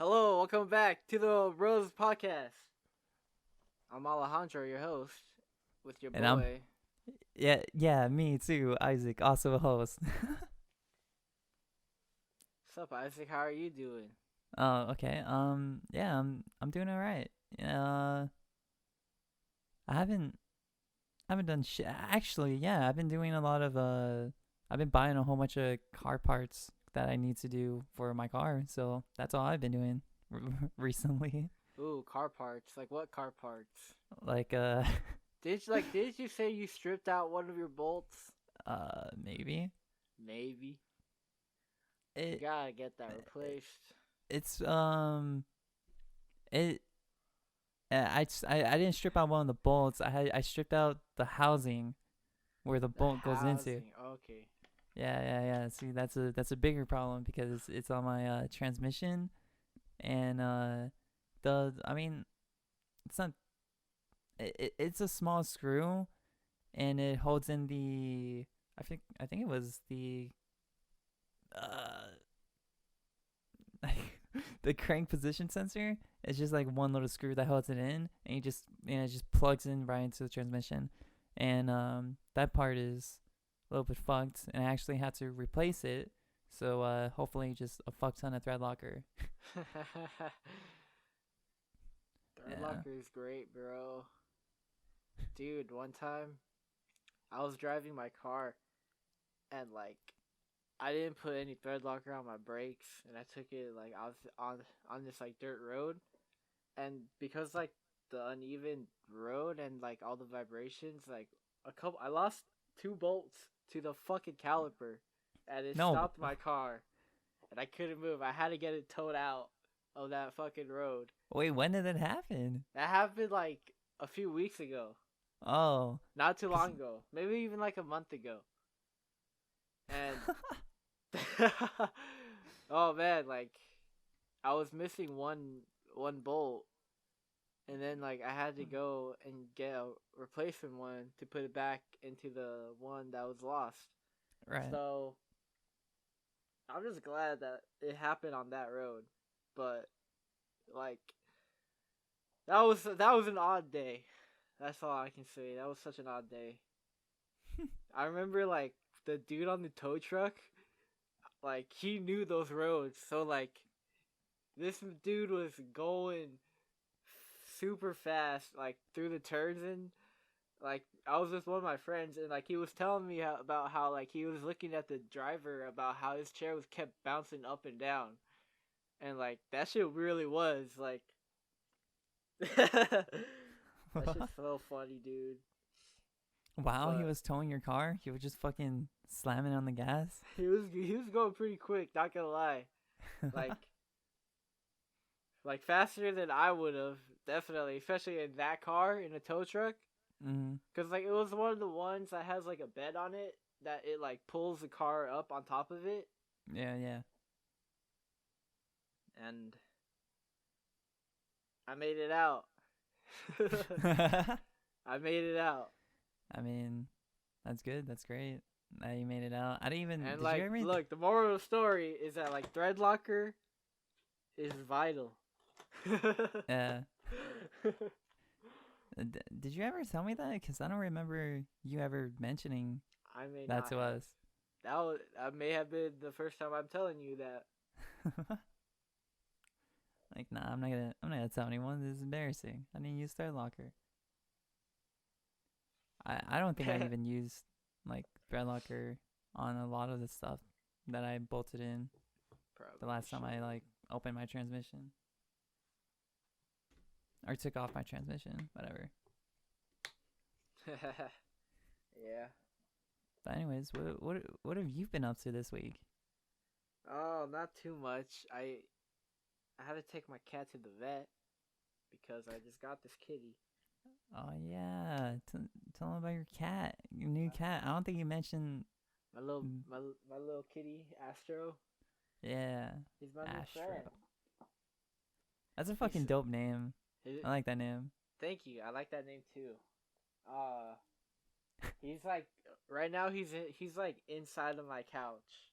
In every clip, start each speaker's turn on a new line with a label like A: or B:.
A: Hello, welcome back to the Rose Podcast. I'm Alejandro, your host, with your
B: And I'm
A: boy.
B: yeah, me too, Isaac, also a host.
A: What's up, Isaac? How are you doing?
B: Oh, okay. Yeah, I'm doing all right. Uh, I haven't done shit. Actually, yeah, I've been doing a lot of I've been buying a whole bunch of car parts that I need to do for my car. So that's all I've been doing recently.
A: Ooh, car parts. Like what car parts?
B: Like
A: Did you say you stripped out one of your bolts?
B: maybe
A: Maybe. You
B: it
A: gotta get that replaced.
B: it's it I didn't strip out one of the bolts. I stripped out the housing where the
A: The
B: bolt goes into.
A: housing. Okay.
B: Yeah. See, that's a bigger problem because it's on my transmission, and the I mean it's not it's a small screw, and it holds in the I think it was the uh the crank position sensor. It's just like one little screw that holds it in, and it just plugs in right into the transmission, and that part is a little bit fucked, and I actually had to replace it. So hopefully, just a fuck ton of thread locker.
A: Thread
B: Yeah.
A: locker is great, bro. Dude, one time I was driving my car and I didn't put any thread locker on my brakes, and I took it like I was on this like dirt road, and because like the uneven road and like all the vibrations, like I lost two bolts to the fucking caliper, and it
B: No.
A: stopped my car, and I couldn't move. I had to get it towed out of that fucking road.
B: Wait, when did that happen?
A: That happened like a few weeks ago,
B: Oh,
A: not too
B: cause
A: long ago, maybe even like a month ago, and oh man, like I was missing one bolt, and then like I had to go and get a replacement one to put it back into the one that was lost.
B: right.
A: So I'm just glad that it happened on that road, but like that was an odd day. That's all I can say. That was such an odd day. I remember like the dude on the tow truck, like he knew those roads, so like this dude was going super fast, like through the turns, and like I was with one of my friends, and like he was telling me about how like he was looking at the driver about how his chair was kept bouncing up and down, and like that shit really was like that shit's so funny, dude.
B: Wow, he
A: But
B: was towing your car. He was just fucking slamming on the gas.
A: he was going pretty quick, not gonna lie, like faster than I would have, definitely, especially in that car in a tow truck.
B: Mm.
A: Cause like it was one of the ones that has like a bed on it that it like pulls the car up on top of it,
B: Yeah.
A: and I made it out. I made it out,
B: I mean, that's good. That's great. That you made it out. I didn't even.
A: and
B: Did you
A: like
B: ever?
A: look, the moral of the story is that like thread locker is vital.
B: Uh, did you ever tell me that? Because I don't remember you ever mentioning
A: I may
B: that
A: not
B: to
A: have.
B: us.
A: That may have been the first time I'm telling you that.
B: Like, nah, I'm not gonna tell anyone. This is embarrassing. I didn't use thread locker. I don't think I even used like thread locker on a lot of the stuff that I bolted in the
A: Probably
B: last time I like opened my transmission or took off my transmission, whatever.
A: should. Yeah.
B: But anyways, what have you been up to this week?
A: Oh, not too much. I had to take my cat to the vet because I just got this kitty.
B: Oh yeah, tell them about your cat, your new cat. I don't think you mentioned.
A: My little
B: mm,
A: my little kitty Astro.
B: Yeah,
A: He's my new
B: Astro.
A: friend.
B: That's a
A: He's
B: fucking dope name.
A: he,
B: I like that name.
A: thank you. I like that name too. Uh, he's like right now he's like inside of my couch.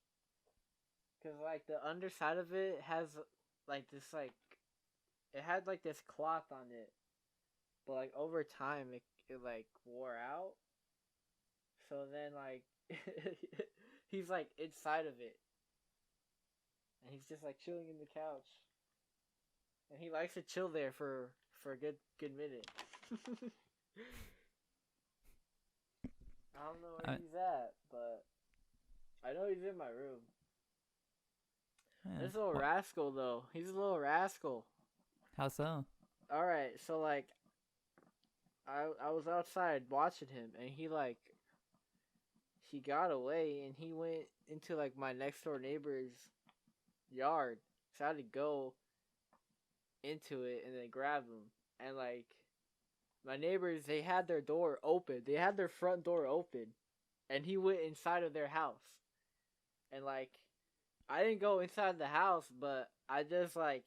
A: Cause like the underside of it has like this like it had like this cloth on it, but like over time it like wore out. So then like he's like inside of it, and he's just like chilling in the couch, and he likes to chill there for a good minute. I don't know where
B: I,
A: he's at, but I know he's in my room.
B: yeah.
A: This little
B: What?
A: rascal though, he's a little rascal.
B: How so?
A: All right, so like I was outside watching him, and he got away, and he went into like my next door neighbor's yard. So I had to go into it and then grab him. And like my neighbors, they had their door open. They had their front door open, and he went inside of their house. And like I didn't go inside the house, but I just like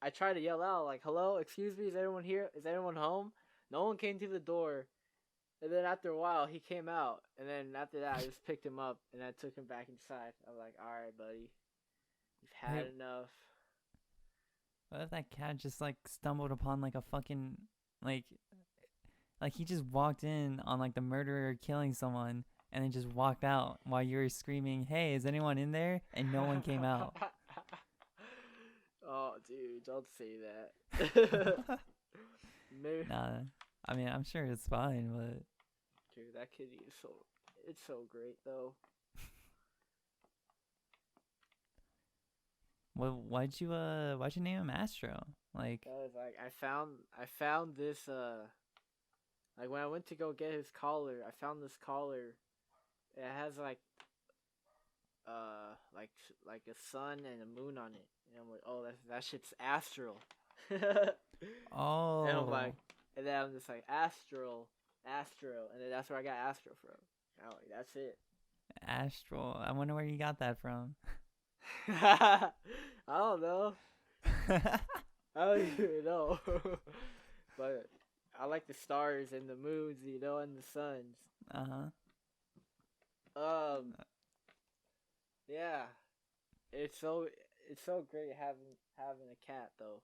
A: I tried to yell out like, "Hello, excuse me, is anyone here? Is anyone home?" No one came to the door. And then after a while, he came out. And then after that, I just picked him up and I took him back inside. I was like, "All right, buddy, you've had
B: Hey,
A: enough."
B: what if that cat just like stumbled upon like a fucking like like he just walked in on like the murderer killing someone and then just walked out while you were screaming, "Hey, is anyone in there?" and no one came out.
A: Oh, dude, don't say that. Maybe,
B: Nah, I mean I'm sure it's fine, but
A: dude, that kitty is it's so great though.
B: why'd you name him Astro? Like,
A: Cause like I found this like when I went to go get his collar, I found this collar. It has like a sun and a moon on it, and I'm like, oh, that shit's astral. And I'm
B: oh,
A: like, and then I'm just like astral, and then that's where I got astro from. And I'm like, that's it.
B: Astral. I wonder where you got that from.
A: I don't know. I don't even know. But I like the stars and the moons, and the suns. Um, yeah, it's so great having a cat though,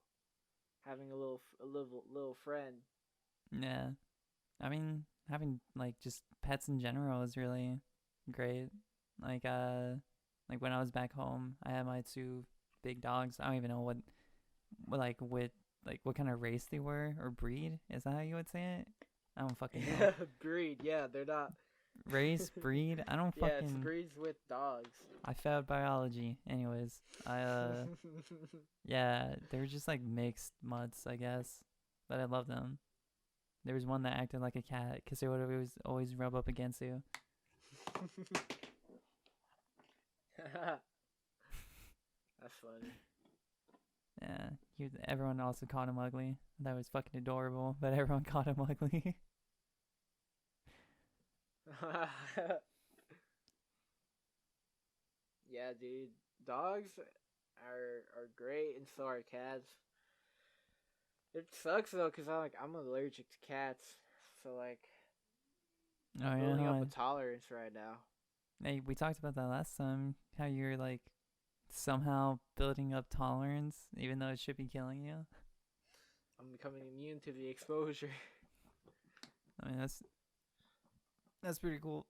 A: having a little friend.
B: Yeah. I mean, having like just pets in general is really great. Like like when I was back home, I had my two big dogs. I don't even know what kind of race they were or breed. Is that how you would say it? I don't fucking know.
A: Yeah, breed. Yeah, they're not.
B: Race, breed. I don't
A: Yeah, it's
B: fucking.
A: breeds with dogs.
B: I failed biology. Anyways, yeah, they were just like mixed mutts, I guess, but I love them. There was one that acted like a cat because they would always rub up against you.
A: That's funny.
B: Yeah, everyone also called him ugly. That was fucking adorable, but everyone called him ugly.
A: Yeah, dude. Dogs are great, and so are cats. It sucks though, cause I'm allergic to cats, so like
B: Oh
A: I'm
B: yeah,
A: building up
B: huh?
A: a tolerance right now.
B: Hey, we talked about that last time. How you're like somehow building up tolerance, even though it should be killing you.
A: I'm becoming immune to the exposure.
B: I mean, that's pretty cool.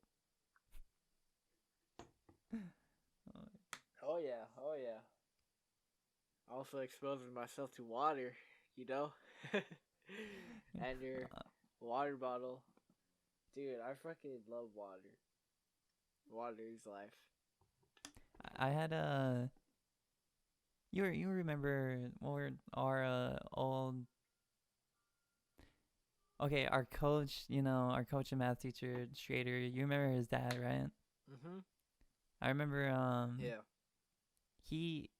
A: Oh yeah, oh yeah. Also exposing myself to water, and your water bottle. Dude, I fucking love water. Water is life.
B: I had you remember our old okay, our coach, our coach and math teacher Schrader. You remember his dad, right?
A: Mhm.
B: I remember
A: Yeah.
B: he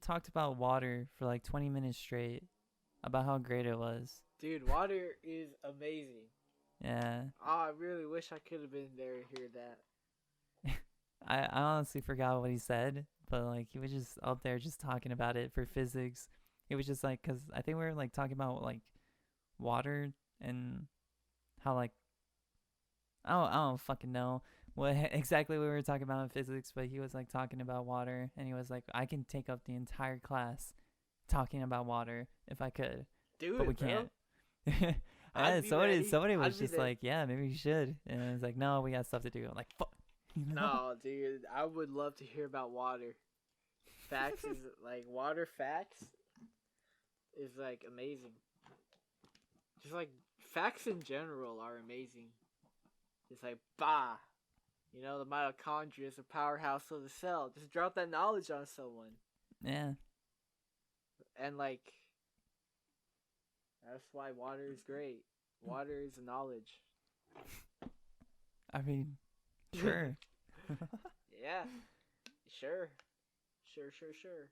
B: talked about water for like 20 minutes straight about how great it was.
A: Dude, water is amazing.
B: Yeah.
A: Oh, I really wish I could have been there to hear that.
B: I honestly forgot what he said, but like he was just up there just talking about it for physics. It was just like, cause I think we were like talking about like water and how like I don't fucking know what exactly we were talking about in physics, but he was like talking about water, and he was like, I can take up the entire class talking about water if I could,
A: Do
B: but we
A: it, bro.
B: can't.
A: I'd be
B: somebody
A: ready.
B: somebody
A: I'd
B: was
A: be
B: just
A: there.
B: like, yeah, maybe you should, and it's like, no, we got stuff to do. I'm like, fuck, you know?
A: No, dude. I would love to hear about water. Facts is like water facts is like amazing. Just like facts in general are amazing. It's like bah. You know, the mitochondria is a powerhouse of the cell. Just drop that knowledge on someone.
B: Yeah,
A: And like that's why water is great. Water is knowledge.
B: I mean, sure.
A: Yeah. Sure. Sure.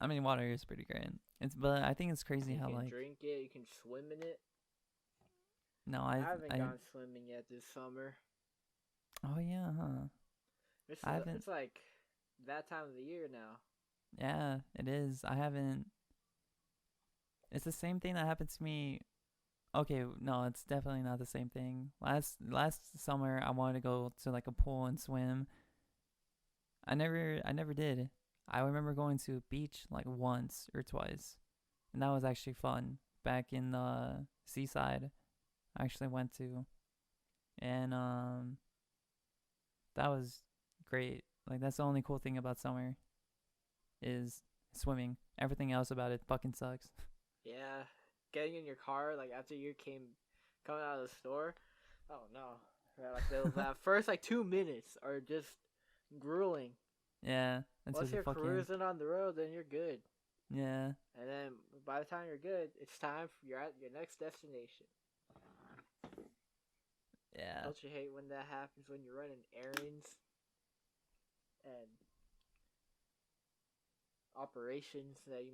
B: I mean, water is pretty great. But I think it's crazy
A: You
B: how,
A: can
B: like,
A: drink it, you can swim in it.
B: no,
A: I haven't gone swimming yet this summer.
B: oh yeah, huh? I haven't.
A: It's like that time of the year now.
B: Yeah, it is. I haven't. It's the same thing that happened to me. Okay, no, it's definitely not the same thing. Last summer, I wanted to go to like a pool and swim. I never did. I remember going to a beach like once or twice, and that was actually fun. Back in the seaside, I actually went to, and that was great. Like that's the only cool thing about summer is swimming. Everything else about it fucking sucks.
A: Yeah. Getting in your car like after you coming out of the store. Oh no. Yeah, like that first like 2 minutes are just grueling.
B: Yeah,
A: Once you're cruising on the road, then you're good.
B: yeah,
A: And then by the time you're good, it's time for you're at your next destination.
B: yeah.
A: Don't you hate when that happens when you're running errands and operations that you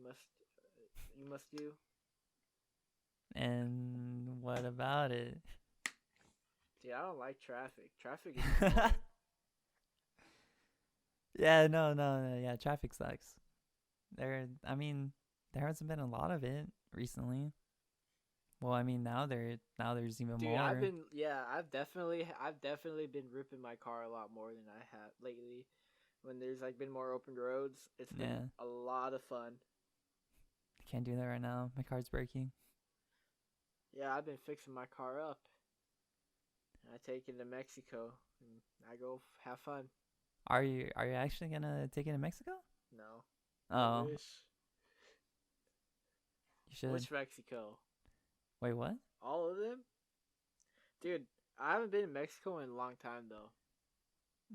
A: must do?
B: And what about it?
A: Dude, I don't like traffic. Traffic is annoying.
B: Yeah, no, yeah, traffic sucks. I mean, there hasn't been a lot of it recently. Well, I mean, there's even
A: Dude,
B: more.
A: I've definitely been ripping my car a lot more than I have lately. When there's like been more open roads, it's been
B: Yeah,
A: a lot of fun.
B: can't do that right now. My car's breaking.
A: Yeah, I've been fixing my car up. I take it to Mexico and I go have fun.
B: Are you actually gonna take it to Mexico?
A: No, I
B: Oh,
A: wish.
B: you should.
A: Which Mexico?
B: Wait, what?
A: All of them? Dude, I haven't been to Mexico in a long time though.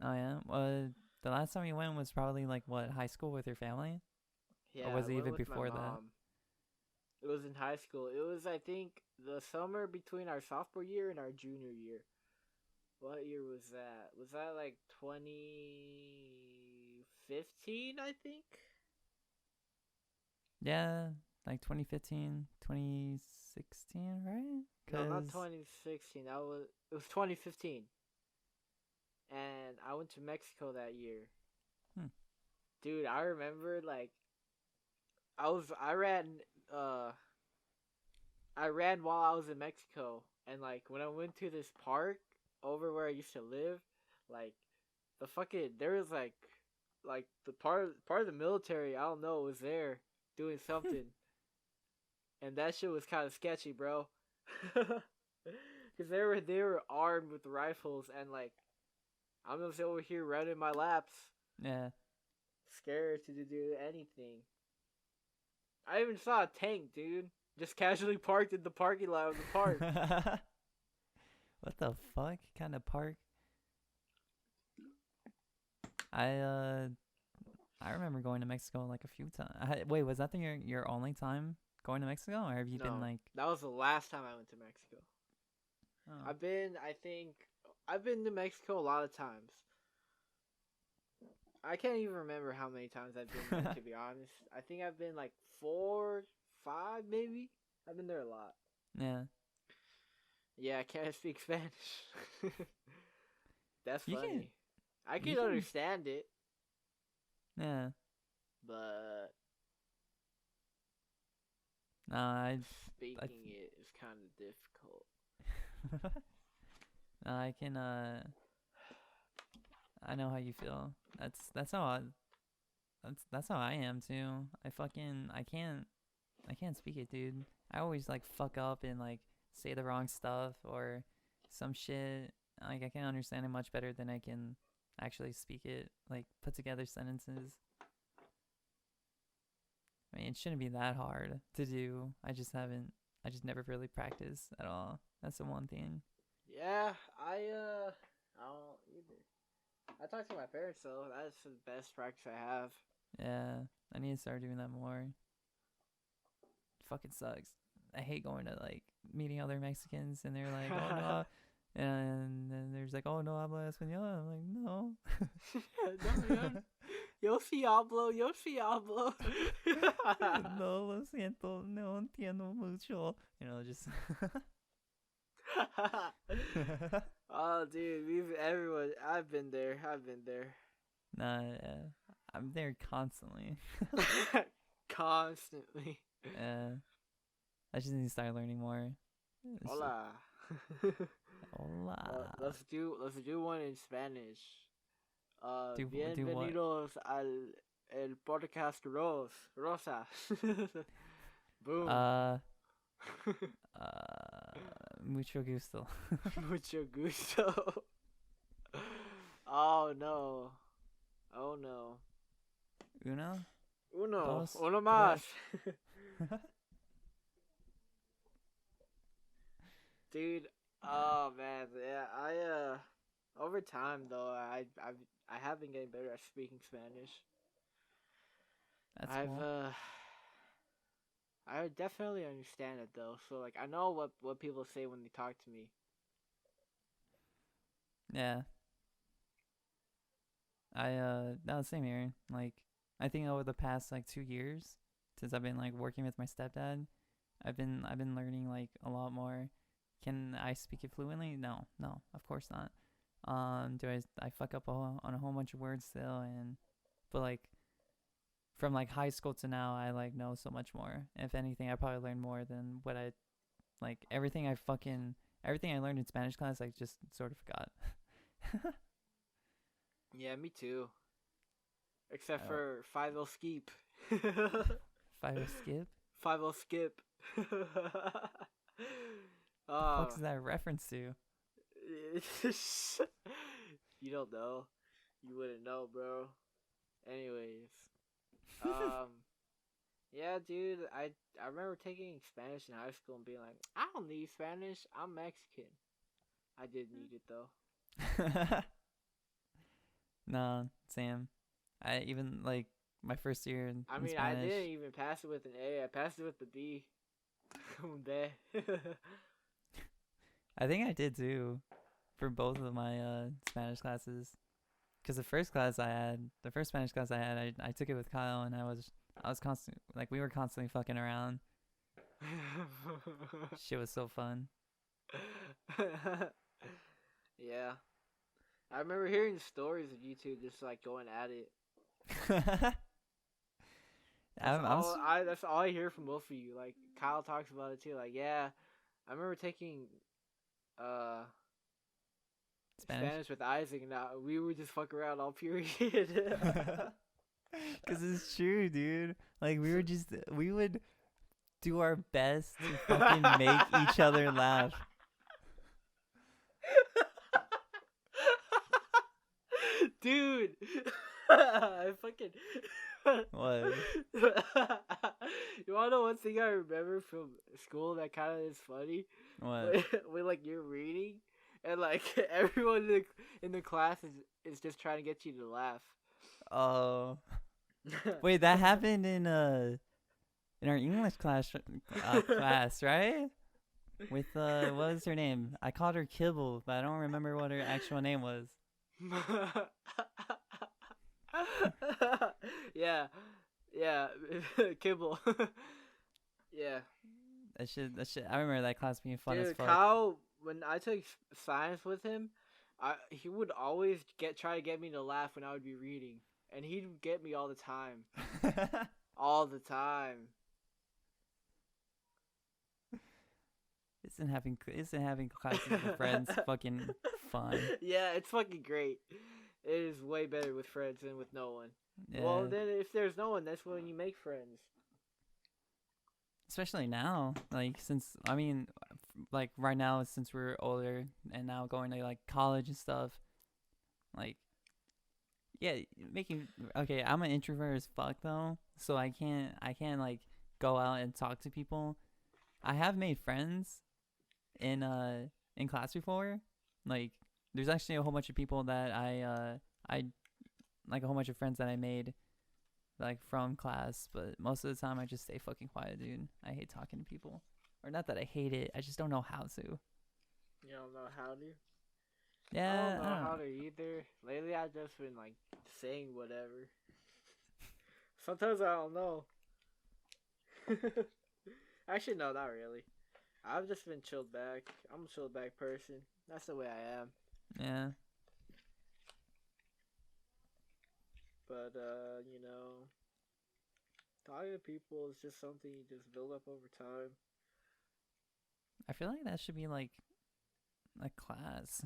B: Oh yeah. Well, the last time you went was probably like what, high school with your family,
A: Yeah,
B: or was
A: I
B: it
A: went
B: even
A: with my
B: before that?
A: mom. It was in high school. It was, I think, the summer between our sophomore year and our junior year. What year was that? Was that like 2015, I think?
B: Yeah, like 2015, 2016, right?
A: No, not
B: Cause
A: 2016. It was 2015. And I went to Mexico that year.
B: hmm.
A: Dude, I remember like I uh ran while I was in Mexico, and like when I went to this park over where I used to live, like there was like the part of the military, I don't know, was there doing something, and that shit was kind of sketchy, bro. Cuz they were armed with rifles, and like I'm just over here running my laps,
B: Yeah.
A: scared to do anything. I even saw a tank, dude, just casually parked in the parking lot of the park.
B: What the fuck kind of park? I uh I remember going to Mexico like a few times. Wait, was that your only time going to Mexico, or have you been
A: No,
B: like?
A: that was the last time I went to Mexico.
B: Oh.
A: I've been to Mexico a lot of times. I can't even remember how many times I've been there, to be honest. I think I've been like 4, 5, maybe. I've been there a lot.
B: Yeah.
A: Yeah, I can't speak Spanish. That's
B: You can.
A: funny. I
B: You
A: can
B: can.
A: understand it,
B: Yeah.
A: but
B: No, I
A: speaking it is kind of difficult.
B: no, I can. I know how you feel. That's how That's how I am too. I can't speak it, dude. I always like fuck up and like say the wrong stuff or some shit. Like I can understand it much better than I can actually speak it. Like put together sentences. I mean, it shouldn't be that hard to do. I just haven't. I just never really practiced at all. That's the one thing.
A: Yeah, I don't either. I talk to my parents though. That's the best practice I have.
B: Yeah, I need to start doing that more. Fucking sucks. I hate going to like meeting other Mexicans and they're like, oh no, and then there's like, oh no habla español. I'm like, no.
A: No, man. Yo sí hablo, yo sí hablo.
B: No, lo siento, no entiendo mucho. Just.
A: Oh, dude, everyone. I've been there.
B: Nah, yeah. I'm there constantly.
A: Constantly.
B: Yeah. I just need to start learning more.
A: Hola.
B: Hola.
A: Let's do one in Spanish.
B: Do
A: Bienvenidos al el podcast Rosa. Boom.
B: Mucho gusto.
A: Mucho gusto. Oh no.
B: Uno, dos,
A: uno más. Dude, oh man, yeah, I over time though, I have been getting better at speaking Spanish.
B: That's
A: I've
B: cool.
A: I definitely understand it though. So like I know what people say when they talk to me.
B: Yeah. No, same here. Like, I think over the past like 2 years, since I've been like working with my stepdad, I've been learning like a lot more. Can I speak it fluently? No, of course not. Do I fuck up on a whole bunch of words still, but like from like high school to now, I like know so much more. If anything, I probably learned more than what I like everything I learned in Spanish class. I just sort of forgot.
A: Yeah, me too. Except for 5-0 skip.
B: 5-0 skip?
A: 5-0 skip.
B: The fuck's that a reference to?
A: You don't know. You wouldn't know, bro. Anyways. Yeah, dude, I remember taking Spanish in high school and being like, I don't need Spanish. I'm Mexican. I did need it though.
B: No, Sam. I even like my first year in Spanish.
A: I didn't even pass it with an A. I passed it with the B.
B: I think I did too, for both of my Spanish classes. Because the first Spanish class I had, I took it with Kyle, and I was constantly like we were constantly fucking around. Shit was so fun.
A: Yeah. I remember hearing stories of you two just like going at it. That's all I hear from both of you. Like Kyle talks about it too. Like, yeah, I remember taking Spanish with Isaac, and we would just fuck around all period.
B: Cause it's true, dude. Like we would do our best to fucking make each other laugh.
A: Dude, I fucking.
B: What?
A: You wanna know one thing I remember from school that kind of is funny?
B: What?
A: When like you're reading, and like everyone in the class is just trying to get you to laugh.
B: Oh. Wait, that happened in our English class, right? With what was her name? I called her Kibble, but I don't remember what her actual name was.
A: Yeah, Kibble. Yeah.
B: That shit. I remember that class being fun as fuck.
A: Kyle, when I took science with him, he would always try to get me to laugh when I would be reading, and he'd get me all the time. All the time.
B: Isn't having classes with friends fucking fun?
A: Yeah, it's fucking great. It is way better with friends than with no one. Well,
B: Yeah.
A: then if there's no one, that's when you make friends.
B: Especially now, like since I mean, like right now since we're older and now going to like college and stuff, like yeah, making okay. I'm an introvert as fuck though, so I can't like go out and talk to people. I have made friends in class before. Like there's actually a whole bunch of people that I like a whole bunch of friends that I made like from class, but most of the time I just stay fucking quiet, dude. I hate talking to people. Or not that I hate it, I just don't know how to.
A: You don't know how to. I
B: Yeah,
A: don't
B: I
A: know
B: don't
A: how
B: know.
A: to either. Lately, I've just been like saying whatever. Sometimes I don't know. Actually, no, not really. I've just been chilled back. I'm a chilled back person. That's the way I am.
B: Yeah.
A: But talking to people is just something you just build up over time.
B: I feel like that should be like a class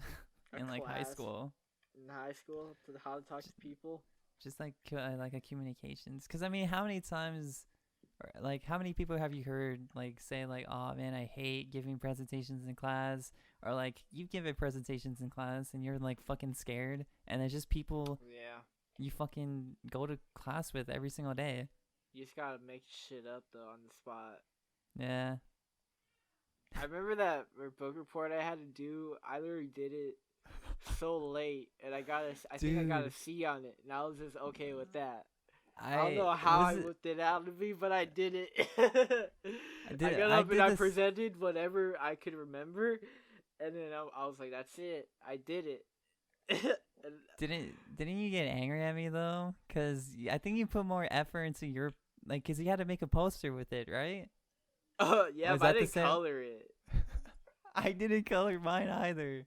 A: A
B: in like high
A: class
B: school.
A: in high school to how to talk to people.
B: Just like a communications. Cuz I mean, how many times or like how many people have you heard like say like, "Oh man, I hate giving presentations in class," or like you give it presentations in class and you're like fucking scared, and there's just people
A: Yeah.
B: you fucking go to class with every single day.
A: You just gotta make shit up though on the spot.
B: Yeah.
A: I remember that book report I had to do. I literally did it so late, and I think I got a
B: Dude,
A: C on it, and I was just okay with that. I don't
B: I
A: know how I
B: was
A: whipped it out of me, but I did it. I got
B: I
A: up and
B: did
A: I
B: this.
A: presented whatever I could remember, and then I was like, "That's it. I did it." And,
B: Didn't you get angry at me though? Cause I think you put more effort into your like, cause you had to make a poster with it, right?
A: yeah,
B: Was
A: but I
B: that the
A: didn't
B: same?
A: color it.
B: I didn't color mine either.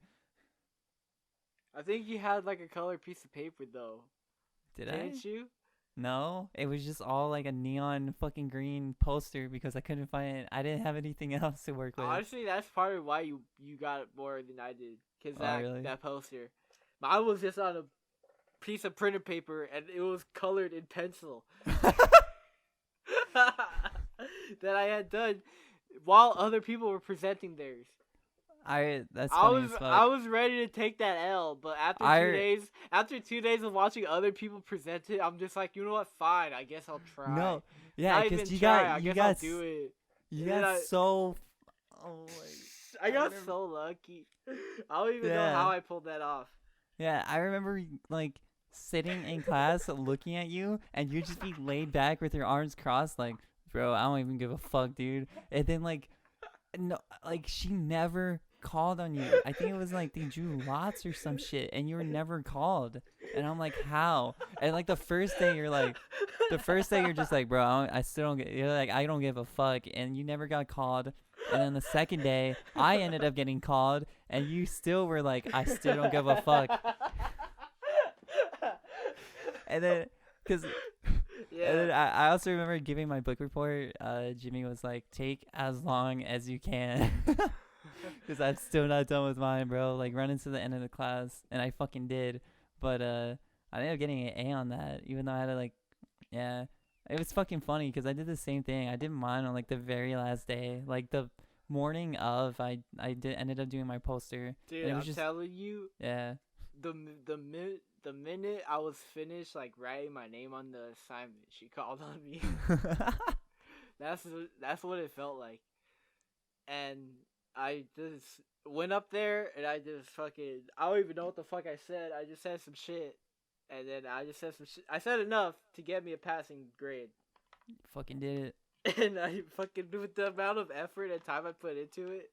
A: I think you had like a colored piece of paper though,
B: Did I?
A: didn't you?
B: No, it was just all like a neon fucking green poster because I couldn't find it. I didn't have anything else to work with.
A: Honestly, that's part of why you got it more than I did, cause
B: Oh really?
A: that poster, mine was just on a piece of printer paper and it was colored in pencil that I had done while other people were presenting theirs.
B: That's funny as
A: I
B: fuck.
A: was ready to take that L, but
B: I
A: after 2 days of watching other people present it, I'm just like, you know what? Fine, I guess I'll try.
B: no, yeah,
A: Not
B: cause
A: even try. I
B: you
A: guess I'll
B: got
A: do it.
B: you
A: And then
B: got so oh my
A: I got
B: remember,
A: so lucky. I don't even know
B: yeah.
A: how I pulled that off.
B: Yeah, I remember like sitting in class looking at you and you just be laid back with your arms crossed like, bro, I don't even give a fuck, dude. And then like no like she never called on you. I think it was like they drew lots or some shit and you were never called. And I'm like, how? And like the first day you're just like, bro, I still don't get. You're like, I don't give a fuck, and you never got called. And then the second day, I ended up getting called, and you still were like, I still don't give a fuck. And then, cause,
A: Yeah.
B: and then I also remember giving my book report. Jimmy was like, take as long as you can, cause I'm still not done with mine, bro. Like run into the end of the class, and I fucking did. But I ended up getting an A on that, even though I had to like, yeah. It was fucking funny because I did the same thing. I did mine on like the very last day, like the morning of. Ended up doing my poster.
A: Dude,
B: And it
A: I'm
B: was just
A: telling you,
B: yeah.
A: the minute I was finished like writing my name on the assignment, she called on me. That's what it felt like. And I just went up there and I just fucking I don't even know what the fuck I said. I just said some shit. And then I just said some shit. I said enough to get me a passing grade.
B: Fucking did it.
A: And I fucking, with the amount of effort and time I put into it,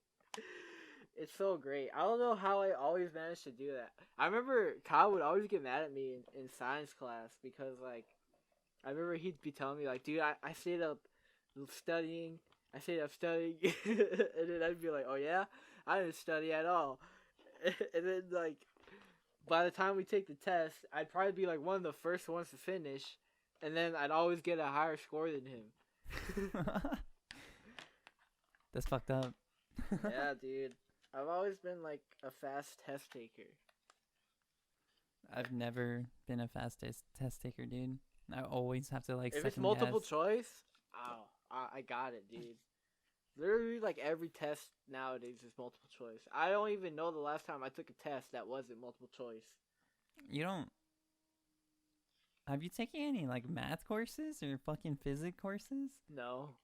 A: it's so great. I don't know how I always managed to do that. I remember Kyle would always get mad at me in science class because, like, I remember he'd be telling me, like, dude, I stayed up studying. I stayed up studying. And then I'd be like, oh, yeah? I didn't study at all. And then, like, by the time we take the test, I'd probably be, like, one of the first ones to finish. And then I'd always get a higher score than him.
B: That's fucked up.
A: Yeah, dude. I've always been like a fast test taker.
B: I've never been a fast test taker, dude. I always have to like
A: If
B: second
A: it's multiple
B: guess.
A: choice, oh, I got it, dude. Literally, like every test nowadays is multiple choice. I don't even know the last time I took a test that wasn't multiple choice.
B: You don't. Have you taken any like math courses or fucking physics courses?
A: No.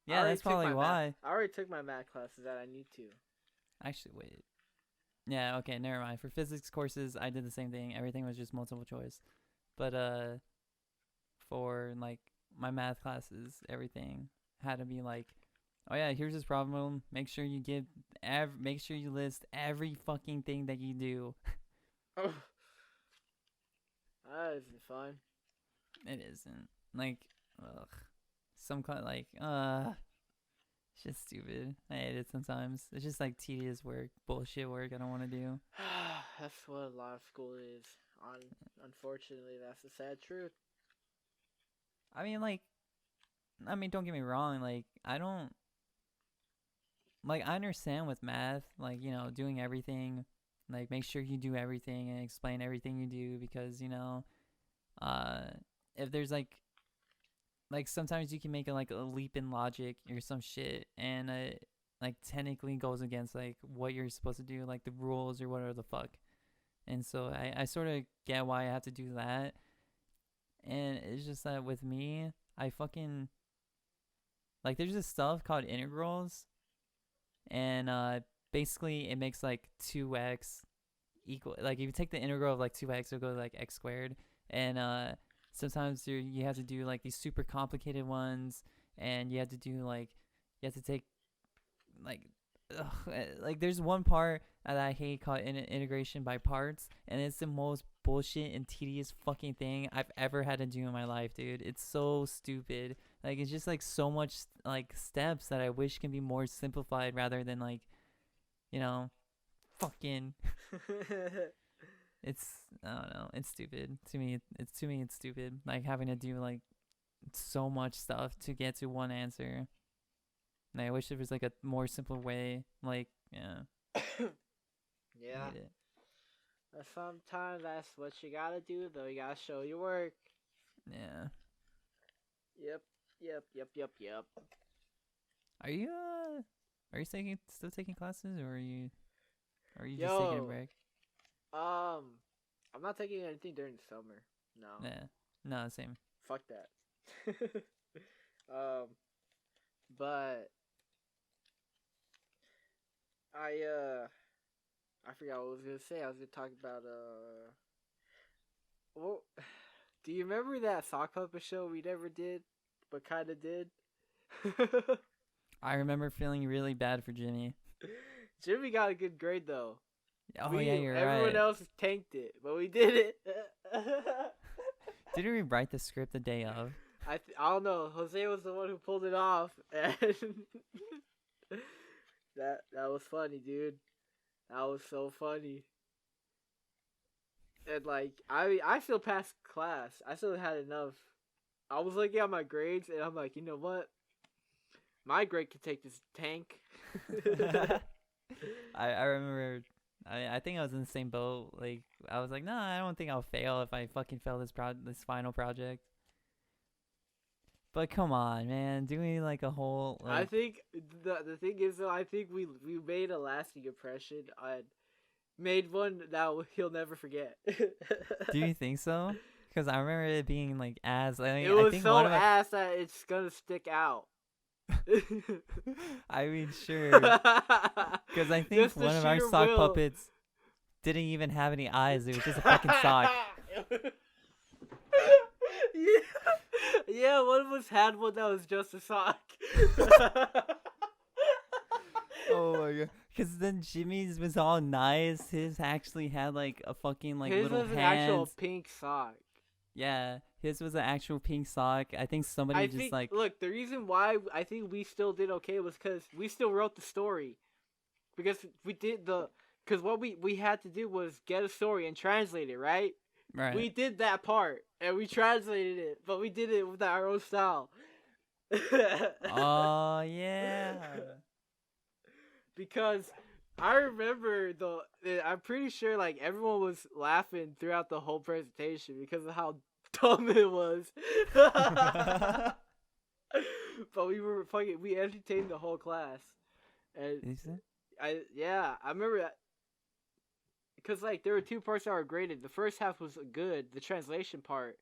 B: Yeah, that's probably why.
A: I already took my math classes that I need to.
B: Actually, wait. Yeah, okay, never mind. For physics courses, I did the same thing. Everything was just multiple choice. But for like my math classes, everything had to be like, oh yeah, here's this problem. Make sure you make sure you list every fucking thing that you do.
A: Oh, that isn't fun.
B: It isn't. Like, ugh. Some kind of like, it's just stupid. I hate it sometimes. It's just like tedious work, bullshit work I don't want to do.
A: That's what a lot of school is. Unfortunately, that's the sad truth.
B: I mean, don't get me wrong. Like, I understand with math, like, you know, doing everything, like, make sure you do everything and explain everything you do because, you know, if there's like sometimes you can make like a leap in logic or some shit and like technically goes against like what you're supposed to do, like the rules or whatever the fuck. And so I sort of get why I have to do that. And it's just that with me, I fucking like there's this stuff called integrals, and basically it makes like 2x equal, like if you take the integral of like 2x, it'll go to like x squared. And sometimes you have to do like these super complicated ones, and you have to do like you have to take like like there's one part that I hate called integration by parts, and it's the most bullshit and tedious fucking thing I've ever had to do in my life, dude. It's so stupid. Like it's just like so much like steps that I wish can be more simplified rather than like, you know, fucking it's I don't know, it's stupid to me. It's stupid, like having to do like so much stuff to get to one answer. And I wish there was like a more simple way. Like, yeah.
A: Yeah. But sometimes that's what you gotta do, though. You gotta show your work.
B: Yeah.
A: Yep.
B: Are you still taking classes, or are you just taking a break?
A: I'm not taking anything during the summer. No.
B: Yeah. No, same.
A: Fuck that. But I forgot what I was gonna say. I was gonna talk about well, do you remember that sock puppet show we never did, but kind of did?
B: I remember feeling really bad for Jimmy.
A: Jimmy got a good grade though.
B: Oh yeah, you're right.
A: Everyone else tanked it, but we did it.
B: Didn't we write the script the day of?
A: I don't know. Jose was the one who pulled it off, and that was funny, dude. That was so funny. And like I still passed class. I still had enough. I was looking at my grades, and I'm like, you know what? My grade could take this tank.
B: I remember. I think I was in the same boat. Like I was like, I don't think I'll fail if I fucking fail this final project. But come on, man, doing like a whole. Like...
A: I think the thing is though, I think we made a lasting impression on, made one that he'll never forget.
B: Do you think so? Because I remember it being like ass.
A: It was so ass that it's gonna stick out.
B: I mean, sure. Because I think one of our sock puppets didn't even have any eyes. It was just a fucking sock.
A: Yeah, one of us had one that was just a sock.
B: Oh my god. Because then Jimmy's was all nice. His actually had like a fucking like
A: his
B: little
A: was
B: hands.
A: An actual pink sock.
B: Yeah, his was an actual pink sock. I think
A: look, the reason why I think we still did okay was because we still wrote the story. Because we did because what we had to do was get a story and translate it, right?
B: Right.
A: We did that part, and we translated it, but we did it with our own style.
B: Oh, yeah.
A: Because I remember I'm pretty sure like everyone was laughing throughout the whole presentation because of how dumb it was. But we entertained the whole class. And I remember that. Because, like, there were 2 parts that were graded. The first half was good, the translation part.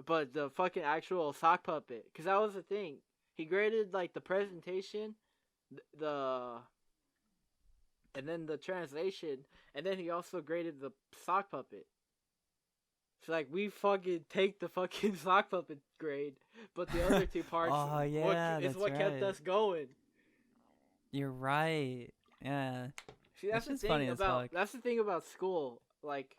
A: But the fucking actual sock puppet. Because that was the thing. He graded, like, the presentation, and then the translation, and then he also graded the sock puppet. So, like, we fucking take the fucking sock puppet grade, but the other 2 parts is what kept us going.
B: You're right. Yeah.
A: See, that's the thing about school. Like,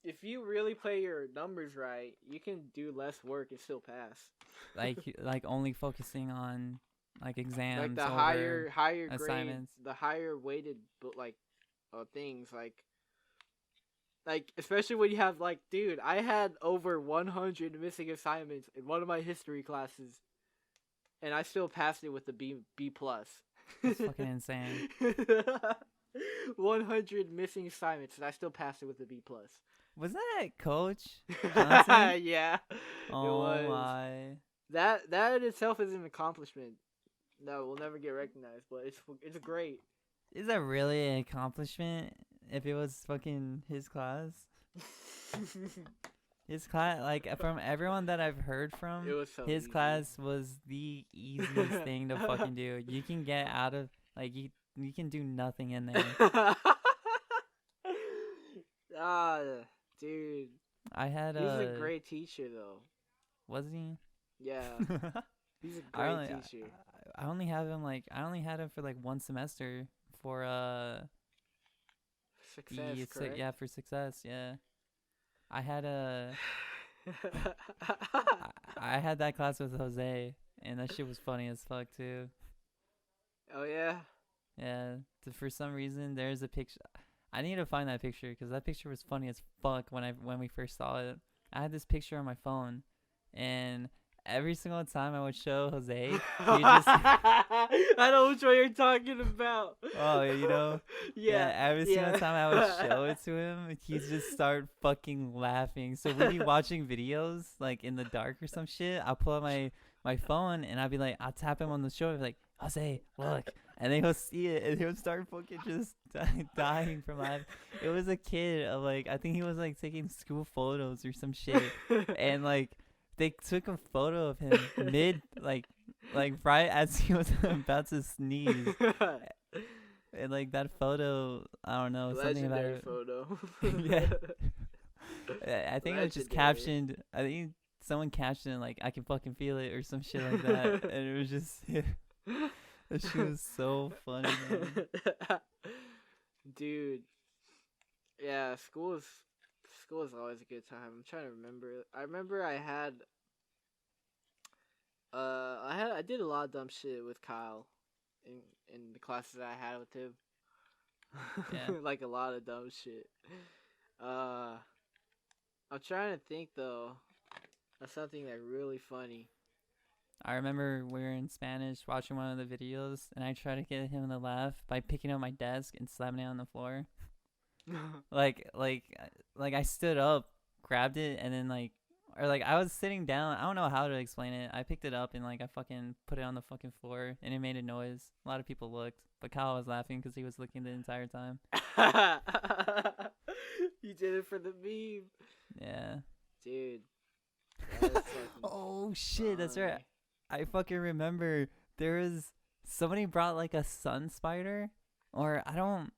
A: if you really play your numbers right, you can do less work and still pass.
B: like only focusing on like exams,
A: like the
B: over
A: higher
B: assignments,
A: grade, the higher weighted things like especially when you have like, dude, I had over 100 missing assignments in one of my history classes, and I still passed it with a B plus.
B: That's fucking insane.
A: 100 missing assignments, and I still passed it with a B plus.
B: Was that Coach Johnson?
A: Yeah.
B: Oh,
A: it was.
B: my.
A: That in itself is an accomplishment. No, we'll never get recognized, but it's great.
B: Is that really an accomplishment? If it was fucking his class, his class, like from everyone that I've heard from, his
A: easy.
B: Class was the easiest thing to fucking do. You can get out of like you can do nothing in there.
A: Dude.
B: I had
A: He's a great teacher though.
B: Was he?
A: Yeah. He's a great teacher.
B: I only had him for like one semester for
A: success, correct?
B: Yeah, for success, yeah. I had I had that class with Jose, and that shit was funny as fuck too.
A: Oh yeah?
B: Yeah, for some reason there's a picture. I need to find that picture because that picture was funny as fuck when we first saw it. I had this picture on my phone, and every single time I would show Jose, he just
A: I know which one you're talking about.
B: Oh, you know?
A: Yeah.
B: Every single time I would show it to him, he'd just start fucking laughing. So we'd be watching videos, like, in the dark or some shit. I'll pull out my phone, and I'd be like, I'll tap him on the shoulder, like, Jose, look. And then he'll see it, and he'll start fucking just dying from laughing. It was a kid of, like, I think he was, like, taking school photos or some shit. And, like, they took a photo of him like right as he was about to sneeze. And like that photo, I don't know,
A: legendary
B: something about
A: it.
B: Yeah. I think it was just captioned. I think someone captioned it, like, I can fucking feel it or some shit like that. And it was just that shit was so funny, man.
A: Dude. Yeah, school is always a good time. I'm trying to remember. I remember I did a lot of dumb shit with Kyle in the classes I had with him.
B: Yeah.
A: Like a lot of dumb shit. I'm trying to think though of something that's really funny.
B: I remember we were in Spanish watching one of the videos, and I tried to get him to laugh by picking up my desk and slamming it on the floor. like I stood up, grabbed it, and then I was sitting down. I don't know how to explain it. I picked it up and I fucking put it on the fucking floor, and it made a noise. A lot of people looked, but Kyle was laughing because he was looking the entire time.
A: You did it for the meme.
B: Yeah.
A: Dude.
B: Oh shit, that's right. I fucking remember there was somebody brought like a sun spider, or I don't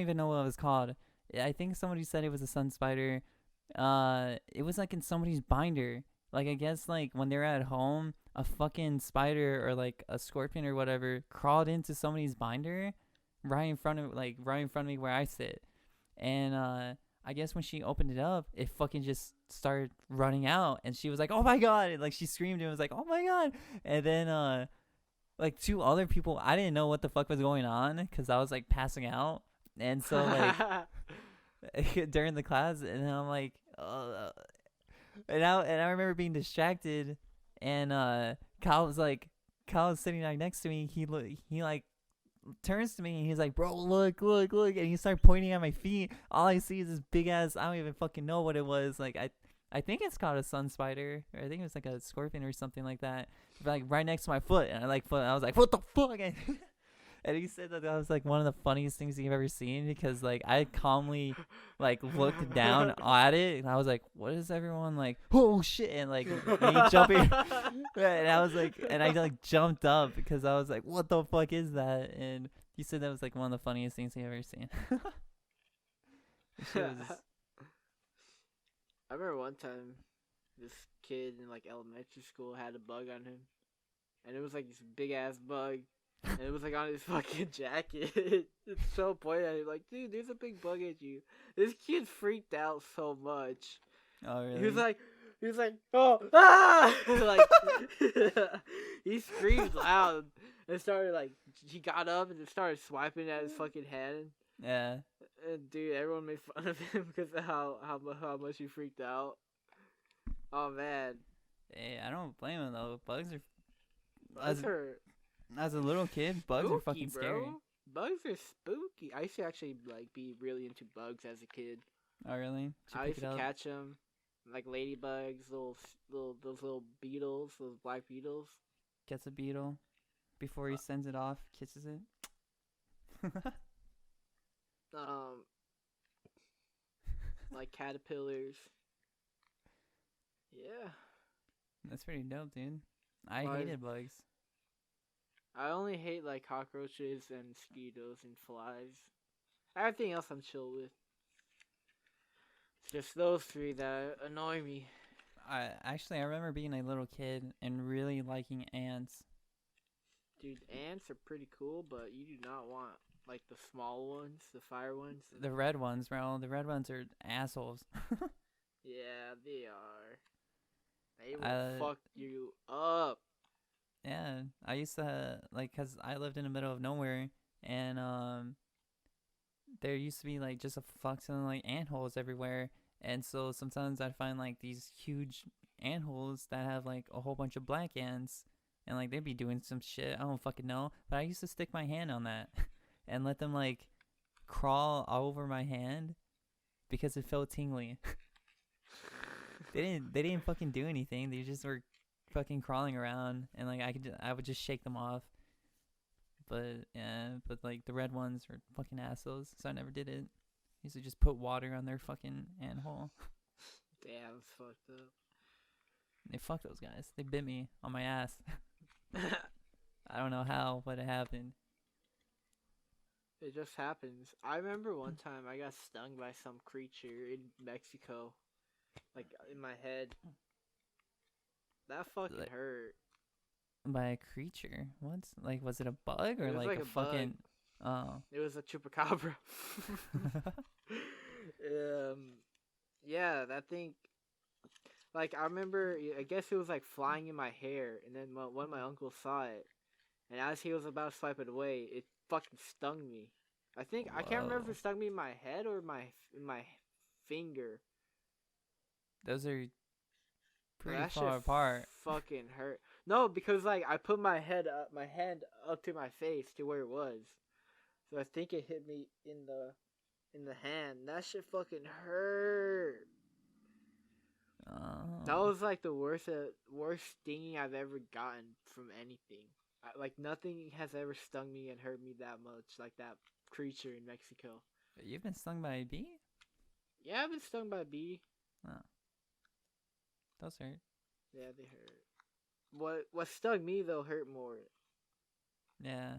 B: even know what it was called. I think somebody said it was a sun spider. It was like in somebody's binder. Like, I guess like when they were at home, a fucking spider or like a scorpion or whatever crawled into somebody's binder right in front of me where I sit. And I guess when she opened it up, it fucking just started running out, and she was like, "Oh my god!" And, like, she screamed and was like, "Oh my god!" And then like 2 other people, I didn't know what the fuck was going on because I was like passing out. And so like during the class, and I'm like, and I remember being distracted, and Kyle was sitting right next to me. He like turns to me and he's like, "Bro, look," and he started pointing at my feet. All I see is this big ass, I don't even fucking know what it was. Like I I think it's called a sun spider, or I think it was like a scorpion or something like that. Like right next to my foot, and I was like, what the fuck? And he said that was like one of the funniest things you've ever seen because like I calmly like looked down at it and I was like, what is everyone like? Oh shit! And like me jumping, and I was like, and I like jumped up because I was like, what the fuck is that? And he said that was like one of the funniest things you've ever seen.
A: I remember one time this kid in like elementary school had a bug on him, and it was like this big ass bug. And it was like on his fucking jacket. It's so pointed at him like, dude, there's a big bug at you. This kid freaked out so much.
B: Oh really?
A: He was like, oh, ah! Like, he screamed loud and started like, he got up and just started swiping at his fucking hand.
B: Yeah.
A: And dude, everyone made fun of him because of how much he freaked out. Oh man.
B: Hey, I don't blame him though. Bugs
A: are.
B: As a little kid, bugs
A: Spooky,
B: are fucking scary.
A: bro. Bugs are spooky. I used to actually like be really into bugs as a kid.
B: Oh really?
A: I used to catch them, like ladybugs, those little beetles, those black beetles.
B: Gets a beetle before he sends it off, kisses it.
A: Like caterpillars. Yeah.
B: That's pretty dope, dude. I hated bugs.
A: I only hate like cockroaches and mosquitoes and flies. Everything else I'm chill with. It's just those three that annoy me.
B: I remember being a little kid and really liking ants.
A: Dude, ants are pretty cool, but you do not want like the small ones, the fire ones.
B: The red ones, bro. The red ones are assholes.
A: Yeah, they are. They will fuck you up.
B: Yeah, I used to like, cause I lived in the middle of nowhere, and there used to be like just a fuck ton of like ant holes everywhere, and so sometimes I'd find like these huge ant holes that have like a whole bunch of black ants, and like they'd be doing some shit I don't fucking know, but I used to stick my hand on that, and let them like crawl all over my hand, because it felt tingly. They didn't fucking do anything. They just were fucking crawling around, and like I would just shake them off. But yeah, but like the red ones were fucking assholes, so I never did it. I used to just put water on their fucking ant hole.
A: Damn, it's fucked up.
B: They fucked those guys. They bit me on my ass. I don't know how, but it happened.
A: It just happens. I remember one time I got stung by some creature in Mexico, like in my head. That fucking hurt.
B: By a creature? What? Like, was it a bug or like a fucking?
A: Bug. Oh. It was a chupacabra. Yeah, that thing. Like, I remember, I guess it was like flying in my hair, and then when my uncle saw it, and as he was about to swipe it away, it fucking stung me. I think I can't remember if it stung me in my head or in my finger.
B: Those are pretty
A: that
B: far
A: shit
B: apart.
A: Fucking hurt. No, because like I put my hand up to my face to where it was, so I think it hit me in the hand. That shit fucking hurt. That was like the worst stinging I've ever gotten from anything. Like nothing has ever stung me and hurt me that much like that creature in Mexico.
B: You've been stung by a bee?
A: Yeah, I've been stung by a bee.
B: Oh. Those hurt.
A: Yeah, they hurt. What stung me though hurt more.
B: Yeah.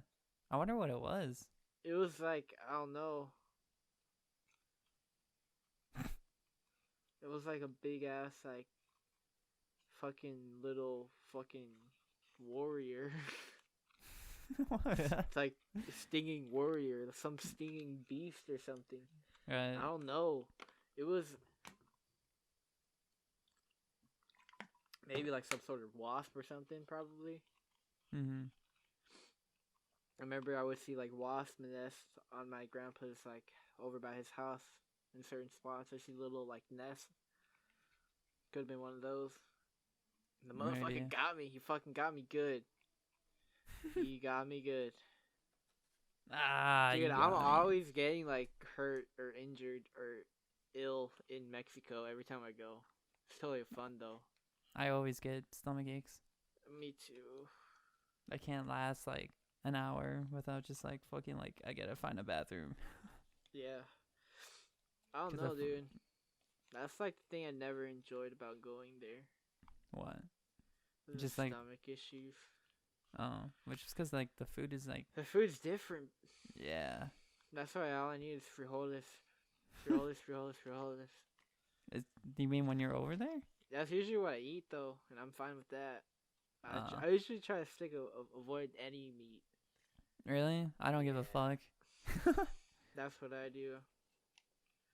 B: I wonder what it was.
A: It was like, I don't know. It was like a big ass like fucking little fucking warrior. It's like a stinging warrior, some stinging beast or something.
B: Right.
A: I don't know. It was maybe like some sort of wasp or something, probably.
B: Mhm.
A: I remember I would see like wasp nests on my grandpa's like over by his house in certain spots. I see little like nests. Could have been one of those. And the motherfucker got me. He fucking got me good. He got me good. Dude, I'm always getting like hurt or injured or ill in Mexico every time I go. It's totally fun though.
B: I always get stomach aches.
A: Me too.
B: I can't last like an hour without just like fucking like I gotta find a bathroom.
A: Yeah. I don't
B: 'Cause
A: know, dude. That's like the thing I never enjoyed about going there.
B: What?
A: The
B: Just like
A: stomach issues.
B: oh, which is because like the food is like
A: The food's different.
B: yeah.
A: That's why all I need is frijoles. Frijoles, frijoles, frijoles.
B: Do you mean when you're over there?
A: That's usually what I eat though, and I'm fine with that.
B: Uh,
A: I usually try to avoid any meat.
B: really? I don't give a fuck.
A: That's what I do.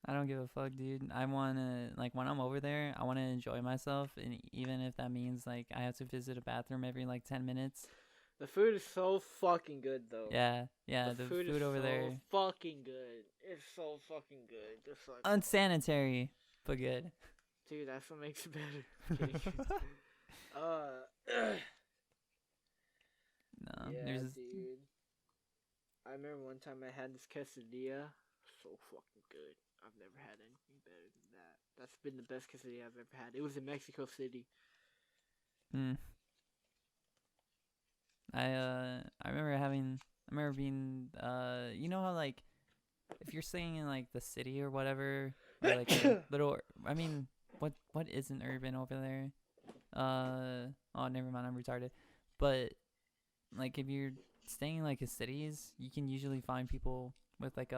B: I don't give a fuck, dude. I wanna like when I'm over there, I wanna enjoy myself, and even if that means like I have to visit a bathroom every like 10 minutes.
A: The food is so fucking good though.
B: Yeah, the food
A: is
B: over
A: so
B: there
A: fucking good. It's so fucking good. Just like
B: unsanitary, but good.
A: dude, that's what makes it better.
B: No,
A: yeah,
B: there's this,
A: dude. I remember one time I had this quesadilla. So fucking good. I've never had anything better than that. That's been the best quesadilla I've ever had. It was in Mexico City.
B: I remember being you know how like if you're staying in like the city or whatever or like a little I mean what isn't urban over there? Oh never mind, I'm retarded. But like if you're staying in like in cities, you can usually find people with like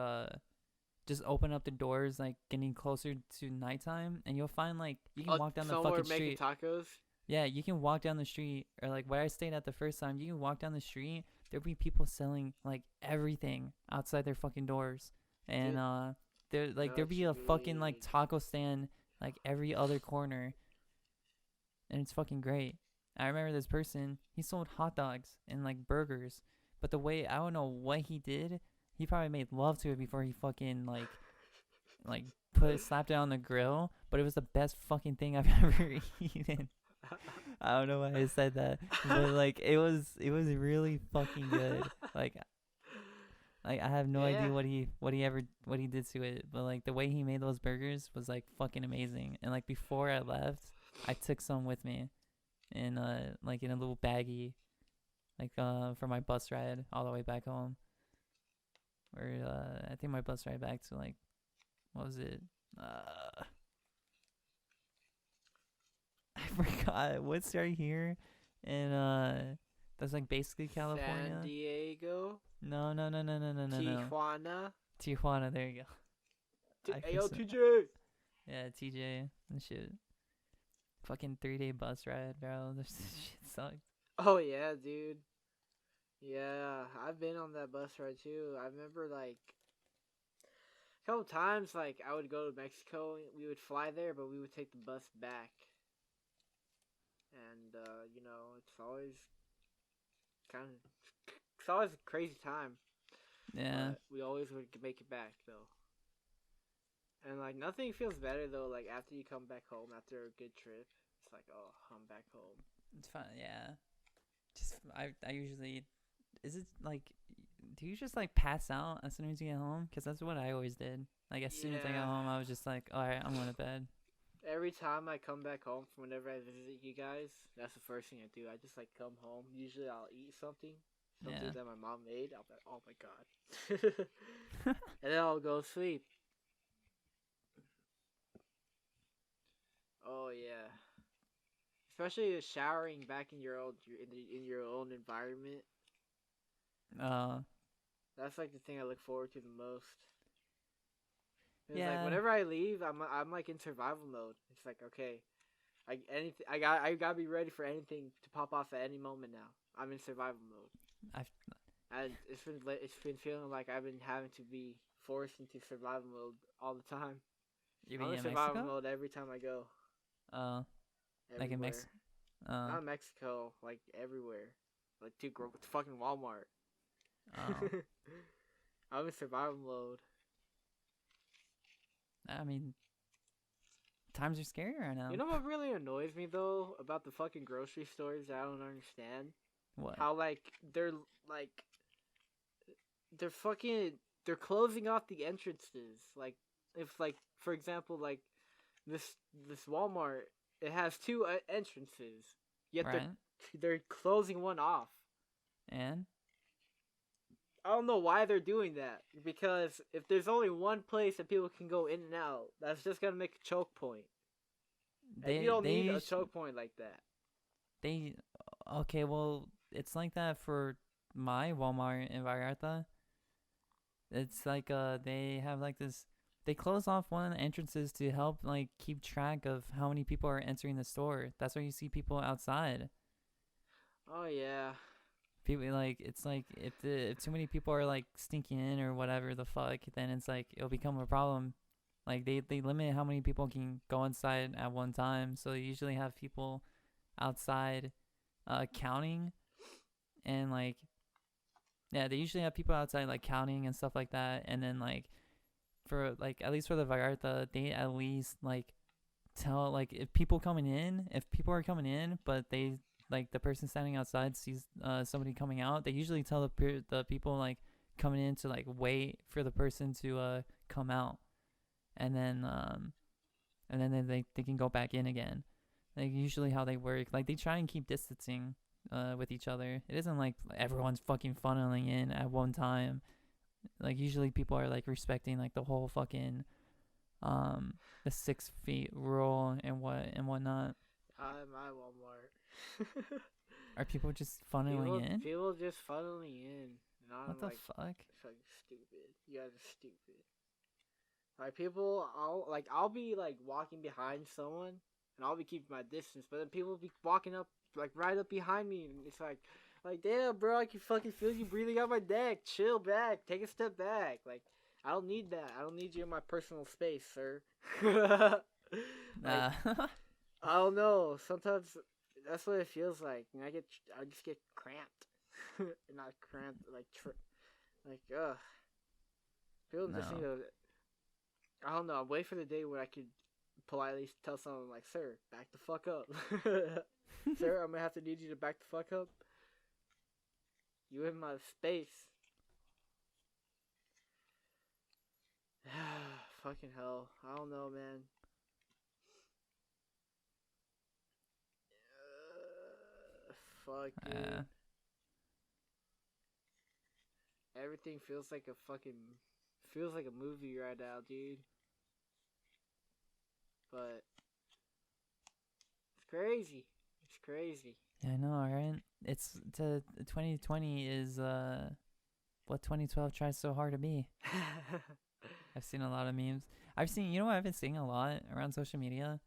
B: just open up the doors like getting closer to nighttime and you'll find like you can walk down the fucking street.
A: Tacos.
B: Yeah, you can walk down the street, or like where I stayed at the first time, you can walk down the street, there'll be people selling like everything outside their fucking doors. And there like there'll be a fucking like taco stand like every other corner. And it's fucking great. I remember this person, he sold hot dogs and like burgers, but the way I don't know what he did, he probably made love to it before he fucking like slapped it on the grill, but it was the best fucking thing I've ever eaten. I don't know why I said that, but like it was really fucking good. Like I have no idea what he did to it, but like the way he made those burgers was like fucking amazing. And like before I left, I took some with me in like in a little baggie, like for my bus ride all the way back home. Or I think my bus ride back to like what was it? I forgot what's right here, and that's like basically California.
A: San Diego.
B: No.
A: Tijuana.
B: Tijuana. There you go.
A: Yo, TJ.
B: Yeah, TJ and shit. Fucking 3-day bus ride, bro. This shit sucked.
A: Oh yeah, dude. Yeah, I've been on that bus ride too. I remember like a couple times, like I would go to Mexico. We would fly there, but we would take the bus back. And you know, it's always a crazy time.
B: Yeah.
A: But we always would make it back though. And like nothing feels better though. Like after you come back home after a good trip, it's like, oh, I'm back home.
B: It's fun. Yeah. Just I usually, is it like, do you just like pass out as soon as you get home? Because that's what I always did. Like as soon as I got home, I was just like, all right, I'm going to bed.
A: Every time I come back home from whenever I visit you guys, that's the first thing I do. I just like come home. Usually I'll eat something that my mom made. I'll be like, oh my god. And then I'll go sleep. Oh yeah. Especially showering back in your own environment. That's like the thing I look forward to the most. It's like whenever I leave, I'm like in survival mode. It's like, okay, I gotta be ready for anything to pop off at any moment now. I'm in survival mode. And it's been feeling like I've been having to be forced into survival mode all the time.
B: I'm
A: in survival mode every time I go.
B: Like in Mexico?
A: Not Mexico, like everywhere. Like to fucking Walmart. I'm in survival mode.
B: I mean, times are scary right now.
A: You know what really annoys me though about the fucking grocery stores that I don't understand?
B: What?
A: How they're closing off the entrances. Like if like for example like this Walmart, it has two entrances. Yet
B: right?
A: they're closing one off.
B: And
A: I don't know why they're doing that. Because if there's only one place that people can go in and out, that's just gonna make a choke point. And you
B: they
A: don't need
B: they
A: a choke point like that.
B: they okay, well, it's like that for my Walmart in Vallarta. It's like they have like this, they close off one of the entrances to help like keep track of how many people are entering the store. That's why you see people outside.
A: Oh yeah.
B: People like, it's like if too many people are like sneaking in or whatever the fuck, then it's like it'll become a problem. Like they limit how many people can go inside at one time, so they usually have people outside counting, and like, yeah, they usually have people outside like counting and stuff like that. And then like for like, at least for the Vallarta, they at least like tell like if people are coming in, but they like the person standing outside sees somebody coming out, they usually tell the people like coming in to like wait for the person to come out, and then they can go back in again. Like usually how they work, like they try and keep distancing with each other. It isn't like everyone's fucking funneling in at one time. Like usually people are like respecting like the whole fucking the 6 feet rule and whatnot.
A: My Walmart.
B: Are people just funneling in?
A: People just funneling in. And I'm
B: What the
A: like,
B: fuck?
A: fucking stupid. You guys are stupid. Like people, I'll be like walking behind someone, and I'll be keeping my distance. But then people will be walking up, like right up behind me, and it's like damn, bro, I can fucking feel you breathing out my neck. Chill back, take a step back. Like I don't need that. I don't need you in my personal space, sir. Like I don't know. Sometimes that's what it feels like. And I just get cramped, not cramped, like ugh. People just need
B: no.
A: to. I don't know. Wait for the day where I could politely tell someone like, "Sir, back the fuck up." Sir, I'm gonna have to need you to back the fuck up. You in my space. Fucking hell. I don't know, man. Fuck, dude. Everything feels like a movie right now, dude. But it's crazy. It's crazy.
B: Yeah, I know, right? It's 2020 is what 2012 tried so hard to be. I've seen a lot of memes. You know what I've been seeing a lot around social media,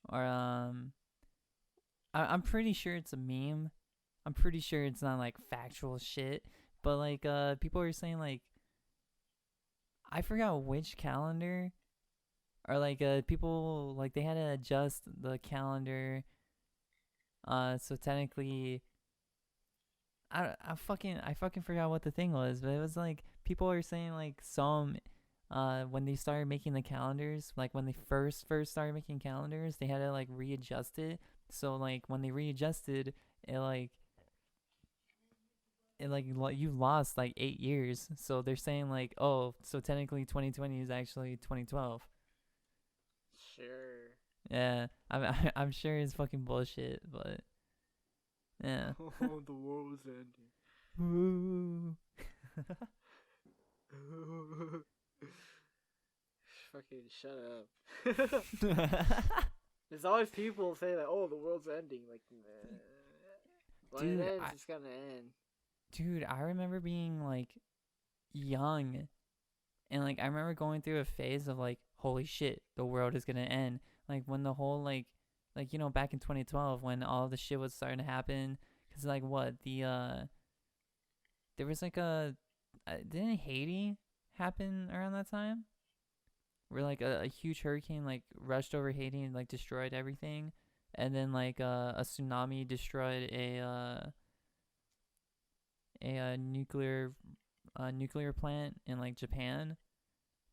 B: or I'm pretty sure it's a meme. I'm pretty sure it's not like factual shit, but like people are saying like, I forgot which calendar, or like people like they had to adjust the calendar. So technically, I fucking forgot what the thing was, but it was like people are saying like some when they started making the calendars, like when they first started making calendars, they had to like readjust it. So like when they readjusted it, you lost like 8 years. So they're saying like, oh, so technically 2020 is actually 2012.
A: Sure.
B: Yeah, I'm sure it's fucking bullshit, but yeah.
A: Oh, the world was ending.
B: Ooh.
A: Fucking shut up. There's always people say that, oh, the world's ending. Like, nah. When
B: Dude,
A: it ends, it's gonna end.
B: Dude, I remember being like young, and like I remember going through a phase of like, holy shit, the world is gonna end. Like when the whole like you know, back in 2012 when all the shit was starting to happen, cause like what there was like didn't Haiti happen around that time? Where like a huge hurricane like rushed over Haiti and like destroyed everything, and then like a tsunami destroyed a nuclear plant in like Japan,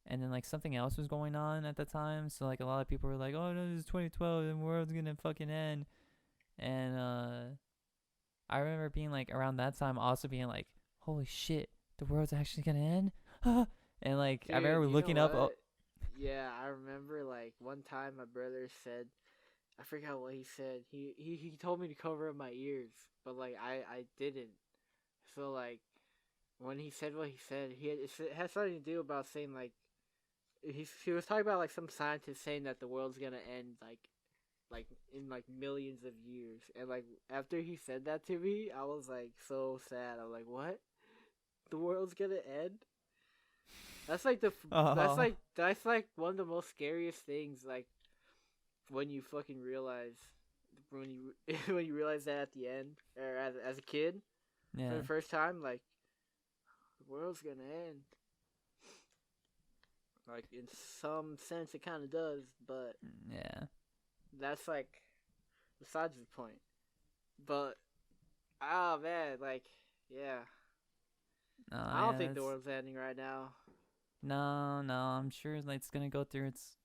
B: and then like something else was going on at the time. So like a lot of people were like, "Oh no, this is 2012, and the world's gonna fucking end." And I remember being like around that time, also being like, "Holy shit, the world's actually gonna end!" And like
A: Dude,
B: I remember looking up.
A: Yeah, I remember like one time my brother said I forgot what he said. He told me to cover up my ears, but like I didn't. So like when he said what he said, it has something to do about saying like he was talking about like some scientist saying that the world's gonna end like in like millions of years, and like after he said that to me, I was like so sad. I'm like, what? The world's gonna end? That's like
B: Oh,
A: that's like one of the most scariest things. Like when you fucking realize when you when you realize that at the end or as a kid for the
B: yeah,
A: first time, like the world's gonna end. Like in some sense, it kind of does, but
B: yeah.
A: that's like besides the point. But oh man, like yeah,
B: No,
A: I don't
B: yeah,
A: think the
B: that's
A: world's ending right now.
B: no. I'm sure like it's gonna go through its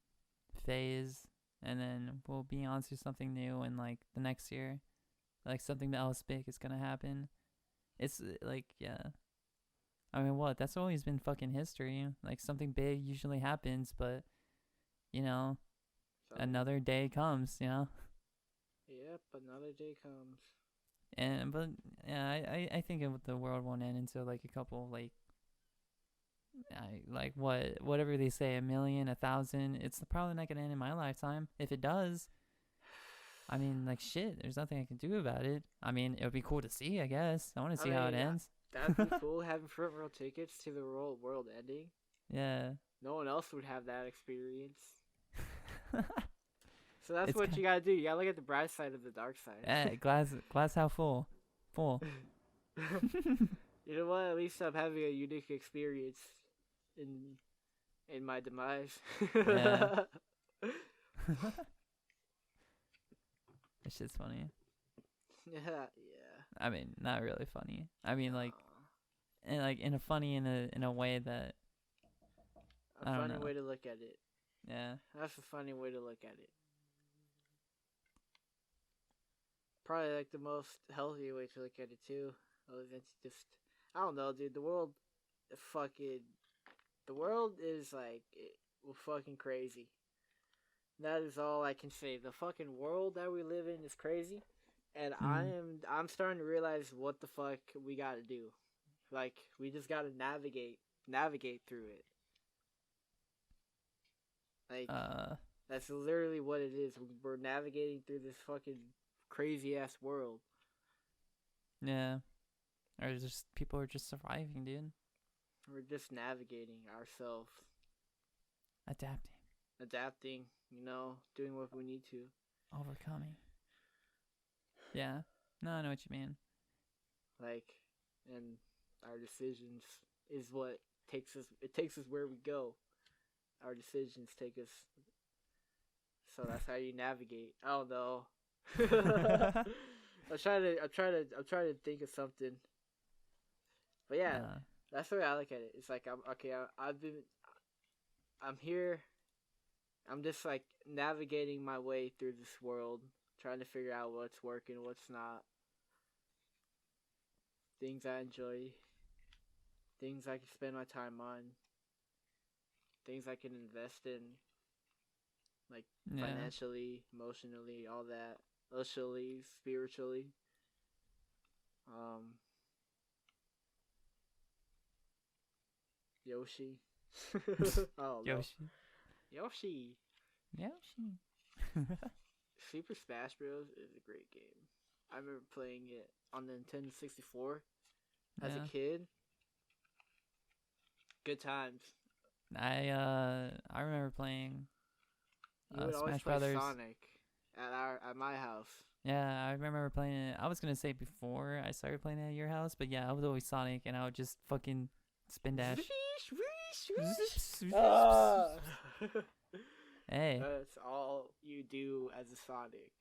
B: phase, and then we'll be on to something new in like the next year. Like something else big is gonna happen. It's like yeah. I mean, what? That's always been fucking history. Like something big usually happens, but you know,
A: Something.
B: another day comes. You know,
A: Yep, another day comes.
B: and but yeah, I think the world won't end until like a couple like like whatever they say, a million, 1,000. It's probably not gonna end in my lifetime. If it does, I mean, like shit. There's nothing I can do about it. I mean, it would be cool to see. I guess I want to
A: I
B: see how it
A: mean,
B: ends.
A: that'd be cool having front row tickets to the world ending.
B: Yeah.
A: No one else would have that experience. So that's
B: It's
A: what you gotta do. You gotta look at the bright side of the dark side.
B: glass half full.
A: You know what? At least I'm having a unique experience in my demise.
B: Yeah. That shit's funny.
A: Yeah, yeah.
B: I mean, not really funny. I mean,
A: No.
B: like in a funny in a way that
A: A
B: I don't
A: funny
B: know.
A: way to look at it.
B: Yeah.
A: That's a funny way to look at it. Probably like the most healthy way to look at it too. Other than just, I don't know, dude. Fucking, the world is like, fucking crazy. That is all I can say. The fucking world that we live in is crazy, and
B: Mm.
A: I'm starting to realize what the fuck we gotta do. Like we just gotta navigate through it. Like
B: Uh.
A: that's literally what it is. We're navigating through this fucking crazy ass world.
B: Yeah. Or just people are just surviving, dude.
A: We're just navigating ourselves,
B: Adapting,
A: adapting. Doing what we need to.
B: overcoming. Yeah. No, I know what you mean.
A: Like, and our decisions is what takes us. It takes us where we go. Our decisions take us. So that's how you navigate. I don't know. I'm trying to think of something. But yeah,
B: uh,
A: that's the way I look at it. It's like I'm here. I'm just like navigating my way through this world, trying to figure out what's working, what's not. Things I enjoy, things I can spend my time on, things I can invest in, like
B: yeah.
A: financially, emotionally, all that, socially, spiritually. Um, Yoshi. Oh no,
B: Yoshi.
A: Yoshi.
B: Yoshi.
A: Super Smash Bros. Is a great game. I remember playing it on the Nintendo 64 as a
B: Yeah.
A: kid. Good times.
B: I remember playing
A: You would always
B: Smash
A: play
B: Brothers.
A: Sonic at my house.
B: Yeah, I remember playing it. I was gonna say before I started playing it at your house, but yeah, I was always Sonic, and I would just fucking spin dash.
A: Ah.
B: Hey,
A: That's all you do as a Sonic.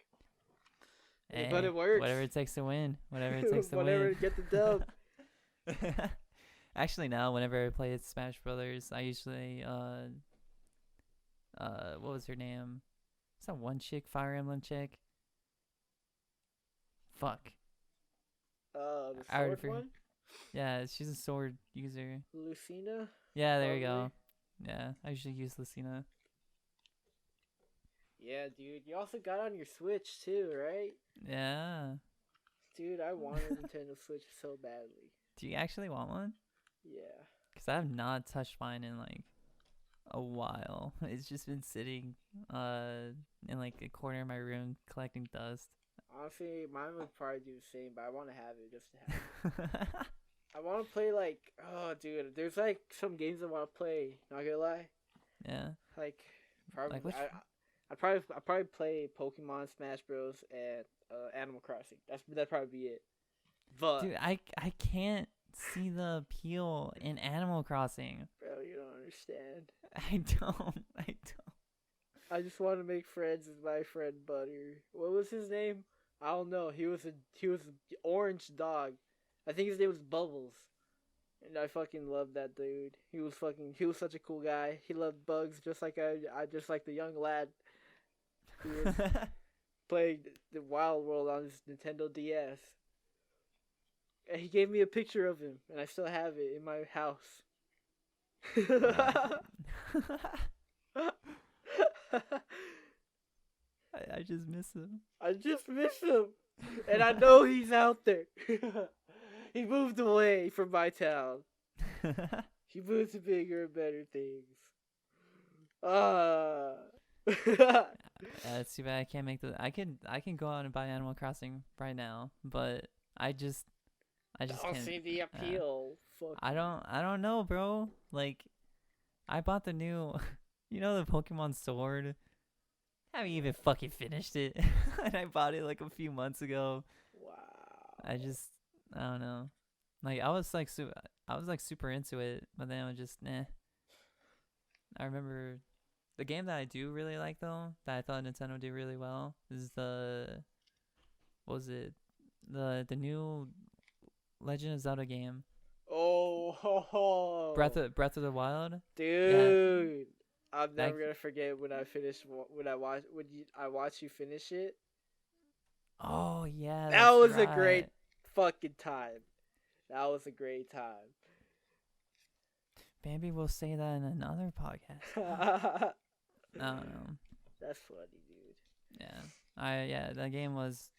A: But
B: hey,
A: it works.
B: whatever it takes to win. Whatever it takes to
A: Whatever
B: win.
A: to get the dub.
B: Actually, now whenever I play Smash Brothers, I usually what was her name? Is that one chick, Fire Emblem chick? Fuck,
A: The
B: I already
A: sword
B: forgot.
A: one?
B: Yeah, she's a sword user.
A: Lucina?
B: Yeah, there you
A: Probably.
B: go. Yeah, I usually use Lucina.
A: Yeah, dude. You also got on your Switch too, right?
B: Yeah.
A: Dude, I want a Nintendo Switch so badly.
B: Do you actually want one?
A: Yeah.
B: Because I have not touched mine in like a while. It's just been sitting in like a corner of my room collecting dust.
A: Honestly, mine would probably do the same, but I want to have it just to have it. I want to play like, oh, dude, there's like some games I want to play. Not gonna lie.
B: Yeah.
A: Like, probably,
B: Like which?
A: I'd probably play Pokemon, Smash Bros, and Animal Crossing. That'd probably be it. But
B: Dude, I can't see the appeal in Animal Crossing.
A: bro, you don't understand.
B: I don't.
A: I just want to make friends with my friend Butter. What was his name? I don't know. He was an orange dog. I think his name was Bubbles. And I fucking loved that dude. He was such a cool guy. He loved bugs just like I just like the young lad who was playing the Wild World on his Nintendo DS. And he gave me a picture of him, and I still have it in my house.
B: I just miss him.
A: I just miss him. And I know he's out there. He moved away from my town. He moved to bigger and better things.
B: It's too bad I can't make the. I can go out and buy Animal Crossing right now, but I just
A: don't
B: can't.
A: see the appeal. Fuck.
B: I don't know, bro. Like, I bought the new, the Pokemon Sword. I haven't even fucking finished it, and I bought it like a few months ago.
A: Wow.
B: I don't know. Like I was like super into it, but then I was just nah. I remember the game that I do really like though, that I thought Nintendo did really well, is what was it? The new Legend of Zelda game.
A: Oh.
B: Breath of the Wild.
A: Dude. Yeah. I'm never gonna forget when I watched you finish it.
B: Oh yeah,
A: that was right. A great fucking time. That was a great time.
B: Maybe we'll say that in another podcast. I don't know.
A: That's funny, dude.
B: Yeah. That game was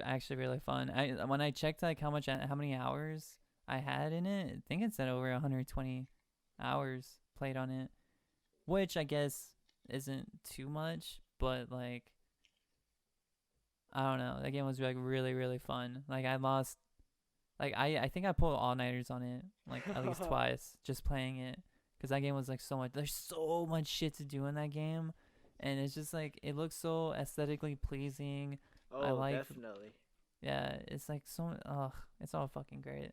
B: actually really fun. When I checked like how many hours I had in it, I think it said over 120 hours played on it, which I guess isn't too much, but like I don't know. That game was like really, really fun. Like I lost, like I think I pulled all-nighters on it like at least twice just playing it, because that game was like so much. There's so much shit to do in that game, and it's just like it looks so aesthetically pleasing.
A: Oh, definitely.
B: Yeah, it's like it's all fucking great.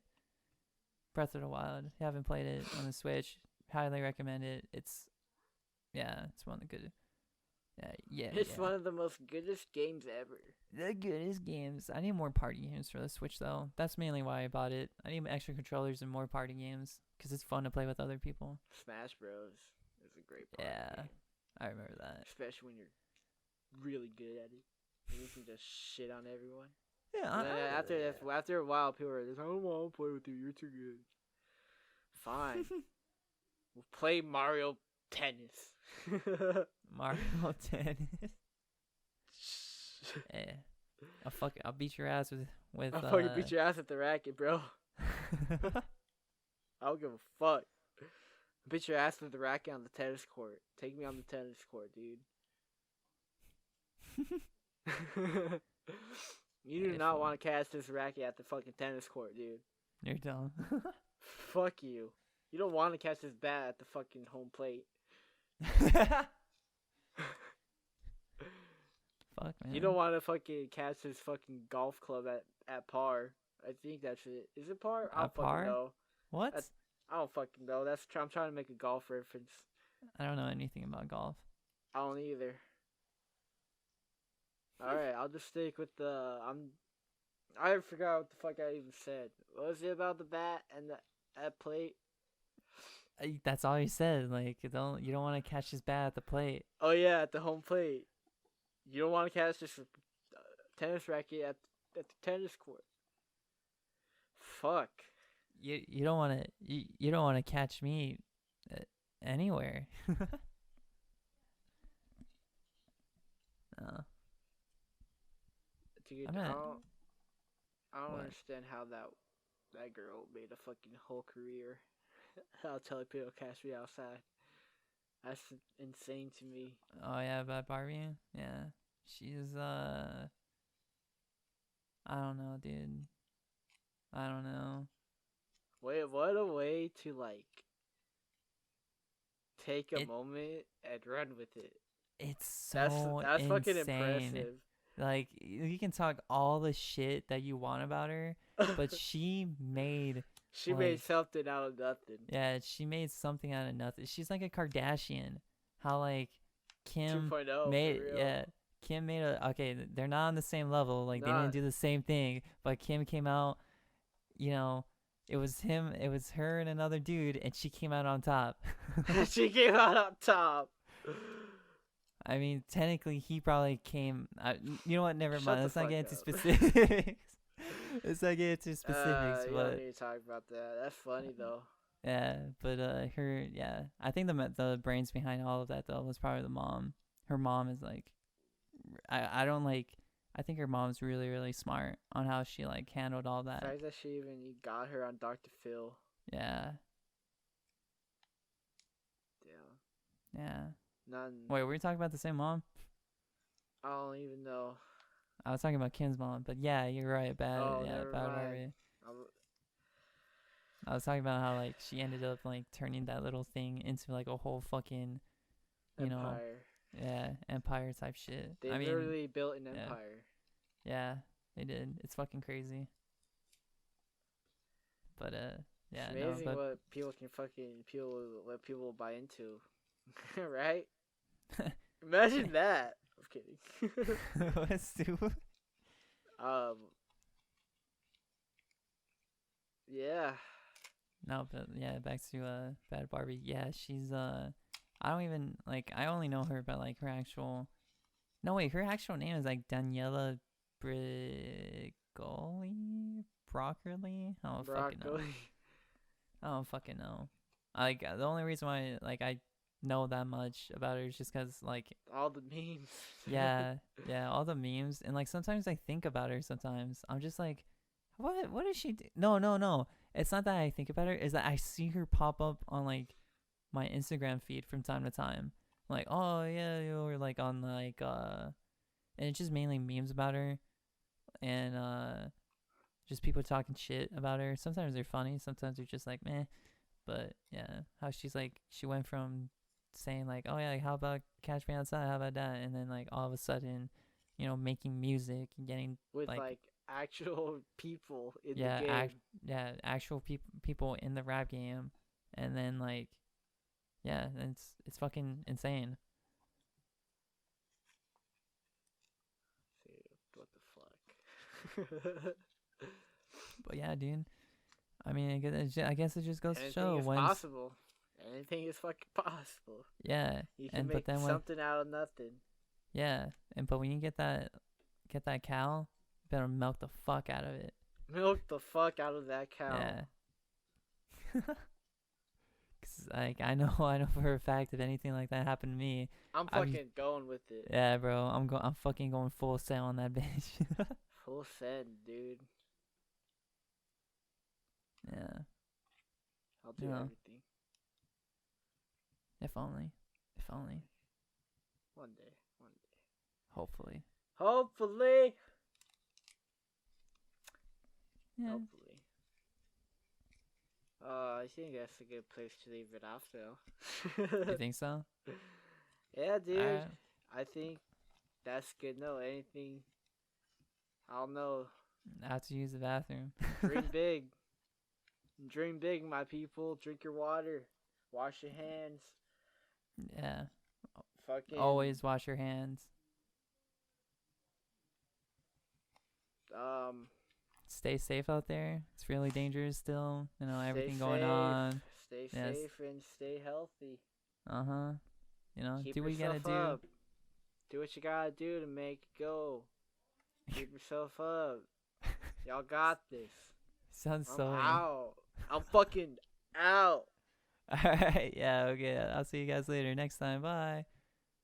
B: Breath of the Wild. If you haven't played it on the Switch, highly recommend it. It's one of the good.
A: It's one of the most goodest games ever.
B: The goodest games. I need more party games for the Switch though. That's mainly why I bought it. I need extra controllers and more party games because it's fun to play with other people.
A: Smash Bros is a great party game.
B: I remember that.
A: Especially when you're really good at it. And you can just shit on everyone.
B: Yeah.
A: After a while, people are like, I don't want to play with you. You're too good. Fine. We'll play Mario Tennis.
B: Mario Tennis. I'll beat your ass with.
A: I'll fucking beat your ass at the racket, bro. I don't give a fuck. Beat your ass with the racket on the tennis court. Take me on the tennis court, dude. You do not want to catch this racket at the fucking tennis court, dude.
B: You're dumb.
A: Fuck you. You don't want to catch this bat at the fucking home plate.
B: Fuck, man.
A: You don't want to fucking catch this fucking golf club at par. I think that's it. Is it par? I don't fucking know.
B: What?
A: I don't fucking know. I'm trying to make a golf reference.
B: I don't know anything about golf.
A: I don't either. Alright, I'll just stick with I forgot what the fuck I even said. What was it about the bat and that plate?
B: That's all you said. Like you don't want to catch this bat at the plate.
A: Oh yeah, at the home plate. You don't want to catch this tennis racket at the tennis court. Fuck.
B: You don't want to you don't want to catch me anywhere. Yeah.
A: Dude,
B: I mean,
A: I don't
B: what?
A: understand how that girl made a fucking whole career. I'll tell people catch me outside. That's insane to me.
B: Oh yeah, about Barbie. Yeah, she's I don't know, dude. I don't know.
A: Wait, what a way to like take a
B: It
A: moment and run with it.
B: it's
A: That's
B: so
A: that's fucking
B: insane.
A: impressive.
B: Like you can talk all the shit that you want about her, but she made
A: She made
B: like
A: something out of nothing.
B: yeah, she made something out of nothing. She's like a Kardashian. How like Kim
A: 2.0 for
B: made
A: real.
B: yeah, Kim made a okay, they're not on the same level. Like they didn't
A: Not
B: do the same thing, but Kim came out, you know, it was her and another dude and she came out on top.
A: she came out on top.
B: I mean, technically he probably came you know what, never
A: Shut
B: mind.
A: the
B: Let's not
A: fuck
B: get into
A: up.
B: specifics. Let's not get into specifics,
A: You don't
B: but
A: need to talk about that. That's funny though.
B: yeah, but her yeah, I think the brains behind all of that though was probably the mom. Her mom is like, I don't like. I think her mom's really really smart on how she like handled all
A: The
B: that.
A: fact that she even got her on Dr. Phil.
B: Yeah,
A: Damn.
B: yeah.
A: None.
B: Wait, were we talking about the same mom?
A: I don't even know.
B: I was talking about Kim's mom, but yeah, you're right. Bad,
A: Oh,
B: yeah,
A: never
B: bad
A: mind.
B: Barbie.
A: I'm-
B: I was talking about how like she ended up like turning that little thing into like a whole fucking, you know,
A: Empire.
B: yeah, empire type shit.
A: They
B: I mean,
A: literally built an
B: yeah,
A: empire.
B: yeah, they did. It's fucking crazy. But yeah,
A: It's
B: no,
A: amazing
B: but
A: what what people buy into, right? Imagine that. I'm kidding.
B: what stupid?
A: um. Yeah.
B: No, but yeah, back to Bad Barbie. Yeah, she's I don't even like. I only know her by like her actual. No wait, her actual name is like Daniela Brigoli, Broccoli. I don't fucking know.
A: Broccoli.
B: I don't fucking know. Like the only reason why like I know that much about her is just because like
A: All the memes.
B: yeah, yeah, all the memes and like sometimes I think about her. Sometimes I'm just like, what does she do? No. It's not that I think about her. It's that I see her pop up on like my Instagram feed from time to time. Like, oh yeah, or like on like and it's just mainly memes about her and just people talking shit about her. Sometimes they're funny, sometimes they're just like meh. But yeah, how she's like she went from saying like, oh yeah, like, how about Catch Me Outside? How about that? And then like all of a sudden, you know, making music and getting
A: With
B: like
A: like actual people in the
B: yeah,
A: game.
B: actual people in the rap game, and then like yeah, it's fucking insane.
A: Dude, what the fuck?
B: But yeah, dude. I mean, I guess it just goes to
A: Anything
B: show
A: is
B: when
A: possible. Anything is fucking possible.
B: yeah,
A: You can
B: and
A: make
B: but then when
A: something out of nothing.
B: yeah, and but when you get that cow, you better milk the fuck out of it.
A: Milk the fuck out of that cow.
B: Yeah. Cause like I know for a fact if anything like that happened to me,
A: I'm
B: I'm
A: fucking going with it.
B: yeah, bro, I'm fucking going full sail on that bitch.
A: Full send, dude.
B: Yeah.
A: I'll do
B: Yeah.
A: everything.
B: If only. If only.
A: One day. One day.
B: Hopefully.
A: Hopefully.
B: Yeah.
A: Hopefully. I think that's a good place to leave it off, though.
B: You think so?
A: Yeah, dude.
B: Alright.
A: I think that's good. No, anything. I don't know.
B: I have to use the bathroom.
A: Dream big. Dream big, my people. Drink your water. Wash your hands.
B: Yeah.
A: Fucking.
B: Always wash your hands. Stay safe out there. It's really dangerous still. You know,
A: Stay
B: everything going
A: safe.
B: on.
A: Stay
B: Yes.
A: safe and stay healthy.
B: You know,
A: Keep
B: do what you gotta
A: yourself
B: do.
A: up. Do what you gotta do to make it go. Keep yourself up. Y'all got this.
B: Sounds
A: I'm
B: so
A: out. I'm fucking out.
B: Alright, yeah, okay. I'll see you guys later next time. Bye.